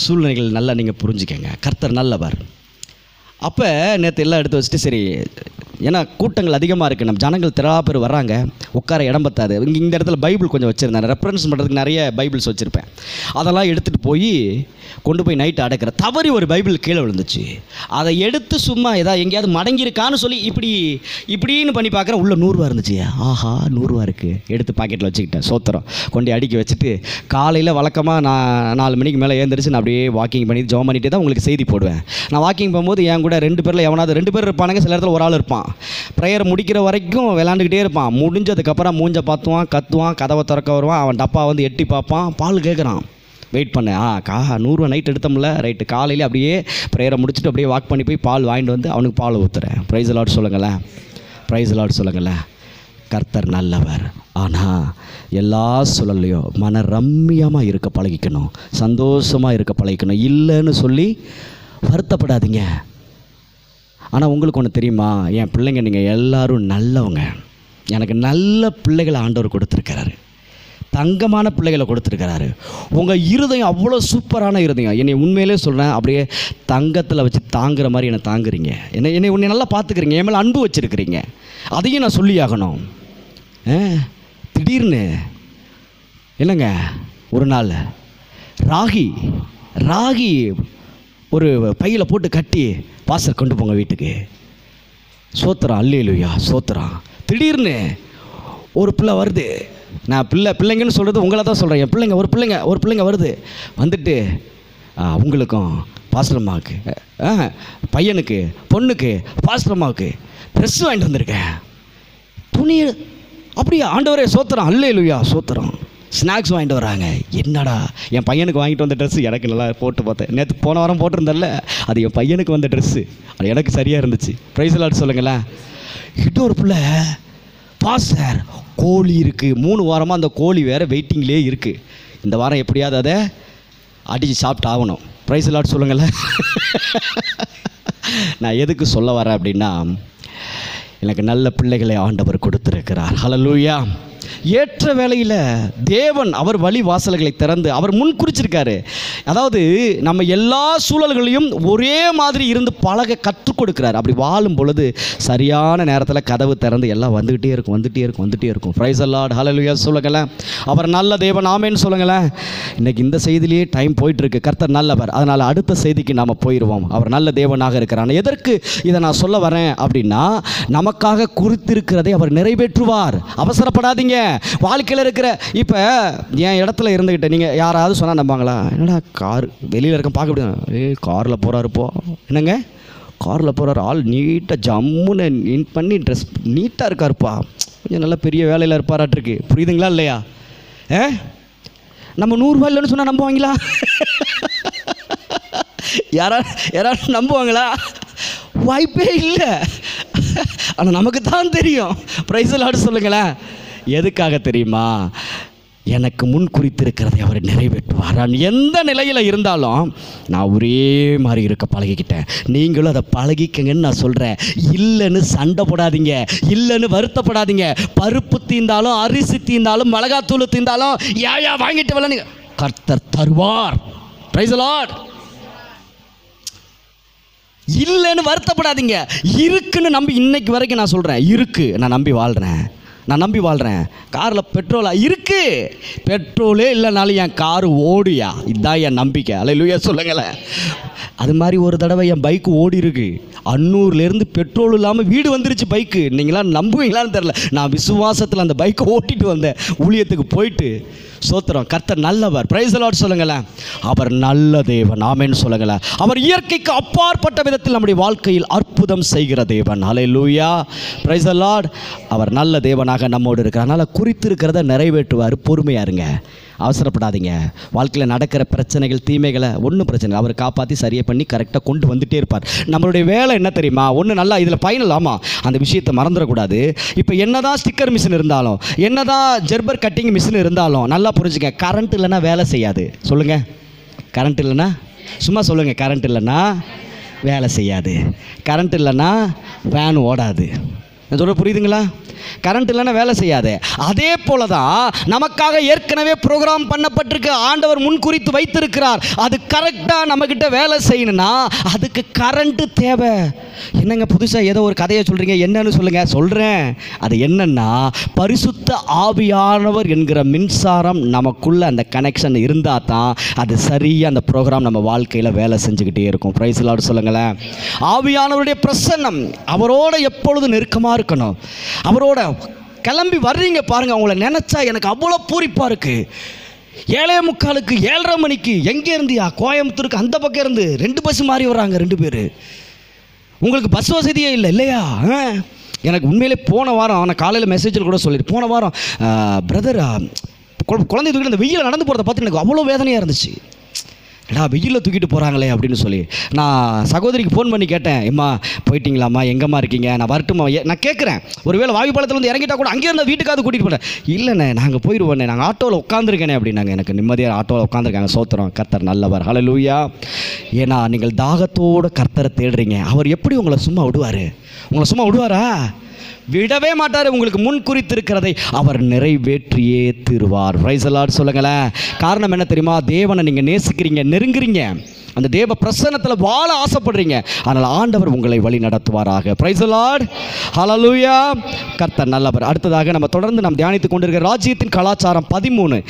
சூழ்நிலைகள் நல்லா நீங்கள் புரிஞ்சுக்கங்க. கர்த்தர் நல்லவர். அப்போ நேற்று எல்லாம் எடுத்து வச்சுட்டு சரி, ஏன்னா கூட்டங்கள் அதிகமாக இருக்குது, நம்ம ஜனங்கள் திரளாக பேர் வர்றாங்க, உட்கார இடம் பத்தாது. இந்த இடத்துல பைபிள் கொஞ்சம் வச்சுருந்தேன், ரெஃபரன்ஸ் பண்ணுறதுக்கு நிறைய பைபிள்ஸ் வச்சுருப்பேன். அதெல்லாம் எடுத்துகிட்டு கொண்டு போய் நைட்டு அடைக்கிற தவறி ஒரு பைபிள் கீழே விழுந்துச்சு. அதை எடுத்து சும்மா ஏதாவது எங்கேயாவது மடங்கியிருக்கான்னு சொல்லி இப்படின்னு பண்ணி பார்க்குறேன். உள்ளே 100 ரூபா இருந்துச்சு. ஆஹா, 100 ரூபா இருக்குது. எடுத்து பாக்கெட்டில் வச்சுக்கிட்டேன். சோத்திரம். கொண்டு அடுக்கி வச்சுட்டு காலையில் வழக்கமாக நான் 4 மணிக்கு மேலே எழுந்திரிச்சு நான் அப்படியே வாக்கிங் பண்ணி ஜாம் பண்ணிட்டு தான் உங்களுக்கு செய்தி போடுவேன். நான் வாக்கிங் போகும்போது என் கூட 2 பேரில் எவனாவது 2 பேர் இருப்பானுங்க. சில இடத்துல ஒரு ஆள் இருப்பான். ப்ரேயர் முடிக்கிற வரைக்கும் விளாண்டுக்கிட்டே இருப்பான். முடிஞ்சதுக்கப்புறம் மூஞ்ச பார்த்துவான், கத்துவான், கதவை திறக்க வருவான். அவன் டப்பா வந்து எட்டி பார்ப்பான். பால் கேட்குறான். வெயிட் பண்ணேன். 100 ரூபா நைட் எடுத்தோம்ல, ரைட்டு. காலையில் அப்படியே ப்ரேயரை முடிச்சுட்டு அப்படியே வாக் பண்ணி போய் பால் வாங்கிட்டு வந்து அவனுக்கு பால் ஊற்றுறேன். ப்ரைஸ் லார்ட் சொல்லுங்களேன். ப்ரைஸ் லார்ட் சொல்லுங்களேன். கர்த்தர் நல்லவர். ஆனால் எல்லா சூழல்லையும் மன ரம்மியமாக இருக்க பழகிக்கணும், சந்தோஷமாக இருக்க பழகிக்கணும். இல்லைன்னு சொல்லி வருத்தப்படாதீங்க. ஆனால் உங்களுக்கு ஒன்று தெரியுமா? என் பிள்ளைங்க நீங்கள் எல்லோரும் நல்லவங்க. எனக்கு நல்ல பிள்ளைகளை ஆண்டவர் கொடுத்துருக்கிறாரு. தங்கமான பிள்ளைகளை கொடுத்துருக்கிறாரு. உங்கள் இருதயம் அவ்வளோ சூப்பரான இருதயம். என்னை உண்மையிலே சொல்கிறேன், அப்படியே தங்கத்தில் வச்சு தாங்குற மாதிரி என்னை தாங்குறீங்க. என்னை உன்னை நல்லா பார்த்துக்கிறீங்க. என் மேலே அன்பு வச்சுருக்கிறீங்க. அதையும் நான் சொல்லி ஆகணும். திடீர்னு என்னங்க ஒரு நாள் ராகி ஒரு பையில் போட்டு கட்டி பாஸ்டர் கொண்டு போங்க வீட்டுக்கு. சோத்திரம். அல்லேலூயா, சோத்திரம். திடீர்னு ஒரு பிள்ளை வருது. நான் பிள்ளைங்கன்னு சொல்கிறது உங்களை தான் சொல்கிறேன். என் பிள்ளைங்க ஒரு பிள்ளைங்க வருது. வந்துட்டு உங்களுக்கும் பாஸ்டர் அம்மாவுக்கு, பையனுக்கு, பொண்ணுக்கு, பாஸ்டர் அம்மாவுக்கு ட்ரெஸ் வாங்கிட்டு வந்திருக்கேன். துணி அப்படியே. ஆண்டவரே சோத்திரம். அல்லேலூயா, சோத்திரம். ஸ்நாக்ஸ் வாங்கிட்டு வராங்க. என்னடா, என் பையனுக்கு வாங்கிட்டு வந்த ட்ரெஸ்ஸு எனக்கு நல்லா போட்டு பார்த்தேன். நேற்று போன வாரம் போட்டிருந்தேன்ல, அது என் பையனுக்கு வந்த ட்ரெஸ்ஸு. அது எனக்கு சரியாக இருந்துச்சு. ப்ரைஸ் லார்ட் சொல்லுங்களேன். இன்னொரு பிள்ளை, பாஸ்டர் கோழி இருக்குது. 3 வாரமாக அந்த கோழி வேறு வெயிட்டிங்லேயே இருக்குது. இந்த வாரம் எப்படியாவது அதை அடித்து சாப்பிட்டு ஆகணும். ப்ரைஸ் லார்ட் சொல்லுங்களேன். நான் எதுக்கு சொல்ல வரேன் அப்படின்னா, எனக்கு நல்ல பிள்ளைகளை ஆண்டவர் கொடுத்துருக்கிறார். ஹல்லேலூயா. ஏற்ற வேளையில் தேவன் அவர் வழி வாசல்களை திறந்து அவர் முன் குறிச்சிருக்காரு. அதாவது நம்ம எல்லா சூழல்களையும் ஒரே மாதிரி இருந்து பழக கற்றுக் கொடுக்குறாரு. அப்படி வாழும் பொழுது சரியான நேரத்தில் கதவு திறந்து எல்லாம் வந்துக்கிட்டே இருக்கும். Price the Lord. ஹல்லேலூயா சொல்லுங்களேன். அவர் நல்ல தேவன். ஆமென் சொல்லுங்களேன். இன்றைக்கி இந்த செய்தியிலேயே டைம் போயிட்டுருக்கு. கர்த்தர் நல்லவர். அதனால் அடுத்த செய்திக்கு நாம் போயிடுவோம். அவர் நல்ல தேவனாக இருக்கிறார். எதற்கு இதை நான் சொல்ல வரேன் அப்படின்னா, நமக்காக குறித்திருக்கிறதை அவர் நிறைவேற்றுவார். அவசரப்படாதீங்க. வாழ்க்கையில் இருக்கிற இப்போ என் இடத்துல இருந்துக்கிட்ட நீங்கள் யாராவது சொன்னால் நம்பாங்களா? என்னடா கார் வெளியில் இருக்க பார்க்க முடியாது. காரில் போகிறாருப்போ. என்னங்க காரில் போகிறாரு, ஆள் நீட்டாக ஜம்முன்னு பண்ணி ட்ரெஸ் நீட்டாக இருக்காருப்பா, கொஞ்சம் நல்லா பெரிய வேலையில் இருப்பாராட்டிருக்கு. புரியுதுங்களா இல்லையா? நம்ம 100 ரூபாய் இல்லைன்னு சொன்னால் நம்புவாங்களா? யாராவது நம்புவாங்களா? வாய்ப்பே இல்லை. ஆனால் நமக்கு தான் தெரியும். பிரைஸ் தி லார்ட் சொல்லுங்களேன். எதுக்காக தெரியுமா? எனக்கு முன் குறித்திருக்கிறதை அவர் நிறைவேற்றுவார். நான் எந்த நிலையில் இருந்தாலும் நான் ஒரே மாதிரி இருக்க பழகிக்கிட்டேன். நீங்களும் அதை பழகிக்கங்கன்னு நான் சொல்கிறேன். இல்லைன்னு சண்டை போடாதீங்க, இல்லைன்னு வருத்தப்படாதீங்க. பருப்பு தீந்தாலும், அரிசி தீந்தாலும், மிளகாத்தூள் தீந்தாலும் யா வாங்கிட்டு வரல, கர்த்தர் தருவார். Price the Lord. இல்லைன்னு வருத்தப்படாதீங்க. இருக்குன்னு நம்பி, இன்னைக்கு வரைக்கும் நான் சொல்கிறேன், இருக்கு, நான் நம்பி வாழ்கிறேன். காரில் பெட்ரோலா இருக்கு, பெட்ரோலே இல்லைனாலும் என் காரு ஓடியா, இதுதான் என் நம்பிக்கை. அல்லேலூயா சொல்லுங்களேன். அது மாதிரி ஒரு தடவை என் பைக்கு ஓடி இருக்கு. அன்னூர்லேருந்து பெட்ரோல் இல்லாமல் வீடு வந்துருச்சு பைக்கு. நீங்களாம் நம்புவீங்களான்னு தெரில. நான் விசுவாசத்தில் அந்த பைக்கை ஓட்டிட்டு வந்தேன். ஊழியத்துக்கு போயிட்டு சோத்திரம். கர்த்தர் நல்லவர். பிரைஸ் தி லார்ட் சொல்லுங்களேன். அவர் நல்ல தேவன். ஆமென் சொல்லுங்களேன். அவர் இயற்கைக்கு அப்பாற்பட்ட விதத்தில் நம்முடைய வாழ்க்கையில் அற்புதம் செய்கிற தேவன். ஹல்லேலூயா. Price the Lord. அவர் நல்ல தேவனாக நம்மோடு இருக்கிறார். அதனால் குறித்திருக்கிறத நிறைவேற்றுவார். பொறுமையாக இருங்க, அவசரப்படாதீங்க. வாழ்க்கையில் நடக்கிற பிரச்சனைகள், தீமைகளை ஒன்றும் பிரச்சனை இல்லை, அவர் காப்பாற்றி சரியை பண்ணி கரெக்டாக கொண்டு வந்துகிட்டே இருப்பார். நம்மளுடைய வேலை என்ன தெரியுமா? ஒன்று நல்லா இதில் பயனில்லாமா அந்த விஷயத்தை மறந்துடக்கூடாது. இப்போ என்ன தான் ஸ்டிக்கர் மிஷின் இருந்தாலும், என்ன தான் ஜெர்பர் கட்டிங் மிஷின் இருந்தாலும் நல்லா புரிஞ்சுக்க, கரண்ட் இல்லைன்னா வேலை செய்யாது. சொல்லுங்கள், கரண்ட் இல்லைன்னா, சும்மா சொல்லுங்கள், கரண்ட் இல்லைன்னா வேலை செய்யாது. கரண்ட் இல்லைன்னா ஃபேன் ஓடாது. நான் சொல்ல புரியுதுங்களா? கரண்ட் இல்லைன்னா வேலை செய்யாது. அதே போல தான் நமக்காக ஏற்கனவே ப்ரோக்ராம் பண்ணப்பட்டிருக்கு. ஆண்டவர் முன்குறித்து வைத்திருக்கிறார். அது கரெக்டாக நம்மக்கிட்ட வேலை செய்யணும்னா அதுக்கு கரண்ட்டு தேவை. என்னங்க புதுசாக ஏதோ ஒரு கதையை சொல்கிறீங்க, என்னன்னு சொல்லுங்கள். சொல்கிறேன். அது என்னன்னா, பரிசுத்த ஆவியானவர் என்கிற மின்சாரம் நமக்குள்ள அந்த கனெக்ஷன் இருந்தால் தான் அது சரியாக அந்த ப்ரோக்ராம் நம்ம வாழ்க்கையில் வேலை செஞ்சுக்கிட்டே இருக்கும். பிரைஸ் தி லார்ட் சொல்லுங்களேன். ஆவியானவருடைய பிரசன்னம், அவரோட எப்பொழுதும் நெருக்கமாக இருக்கணும். அவரோட கிளம்பி வர்றீங்க பாருங்க, அவங்கள நினைச்சா எனக்கு அவ்வளோ பூரிப்பாக இருக்கு. 7:45 7:30 மணிக்கு எங்கே இருந்தியா? கோயம்புத்தூருக்கு அந்த பக்கம் இருந்து 2 பஸ் மாறி வர்றாங்க 2 பேர். உங்களுக்கு பஸ் வசதியே இல்லை இல்லையா? எனக்கு உண்மையிலே போன வாரம் நான் காலையில் மெசேஜில் கூட சொல்லிட்டு, போன வாரம் பிரதர் குழந்தை தூக்கிட்டு அந்த வெயில நடந்து போகிறத பார்த்து எனக்கு அவ்வளோ வேதனையாக இருந்துச்சு. ஏடா வெயிலில் தூக்கிட்டு போகிறாங்களே அப்படின்னு சொல்லி நான் சகோதரிக்கு ஃபோன் பண்ணி கேட்டேன், எம்மா போயிட்டீங்களாம்மா, எங்கம்மா இருக்கீங்க, நான் வரட்டுமா? நான் கேட்குறேன், ஒருவேளை வாயுப்பாலத்தில் வந்து இறங்கிட்டா கூட அங்கேயே இருந்தால் வீட்டுக்காவது கூட்டிகிட்டு போனேன். இல்லைண்ணே நாங்கள் போயிடுவோண்ணே, நாங்கள் ஆட்டோவில் உட்காந்துருக்கேனே அப்படின்னாங்க. எனக்கு நிம்மதியாக ஆட்டோவில் உட்காந்துருக்காங்க. சோத்திரம். கர்த்தர் நல்லவர். ஹல்லேலூயா. ஏன்னா நீங்கள் தாகத்தோடு கர்த்தரை தேடுறீங்க. அவர் எப்படி உங்களை சும்மா விடுவார்? உங்களை சும்மா விடுவாரா? விடவே மாட்டார். உங்களுக்கு முன் குறித்திருக்கிறதை அவர் நிறைவேற்றியே தீருவார். பிரைஸ் தி லார்ட் சொல்லுங்களேன். காரணம் என்ன தெரியுமா? தேவனை நீங்கள் நேசிக்கிறீங்க, நெருங்குறீங்க, அந்த தேவ பிரசன்னத்தில் வாழ ஆசைப்படுறீங்க. அதனால் ஆண்டவர் உங்களை வழி நடத்துவாராக. Praise the Lord. ஹல்லேலூயா. கர்த்தர் நல்லவர். அடுத்ததாக நம்ம தொடர்ந்து நாம் தியானித்துக் கொண்டிருக்கிற ராஜ்யத்தின் கலாச்சாரம் 13.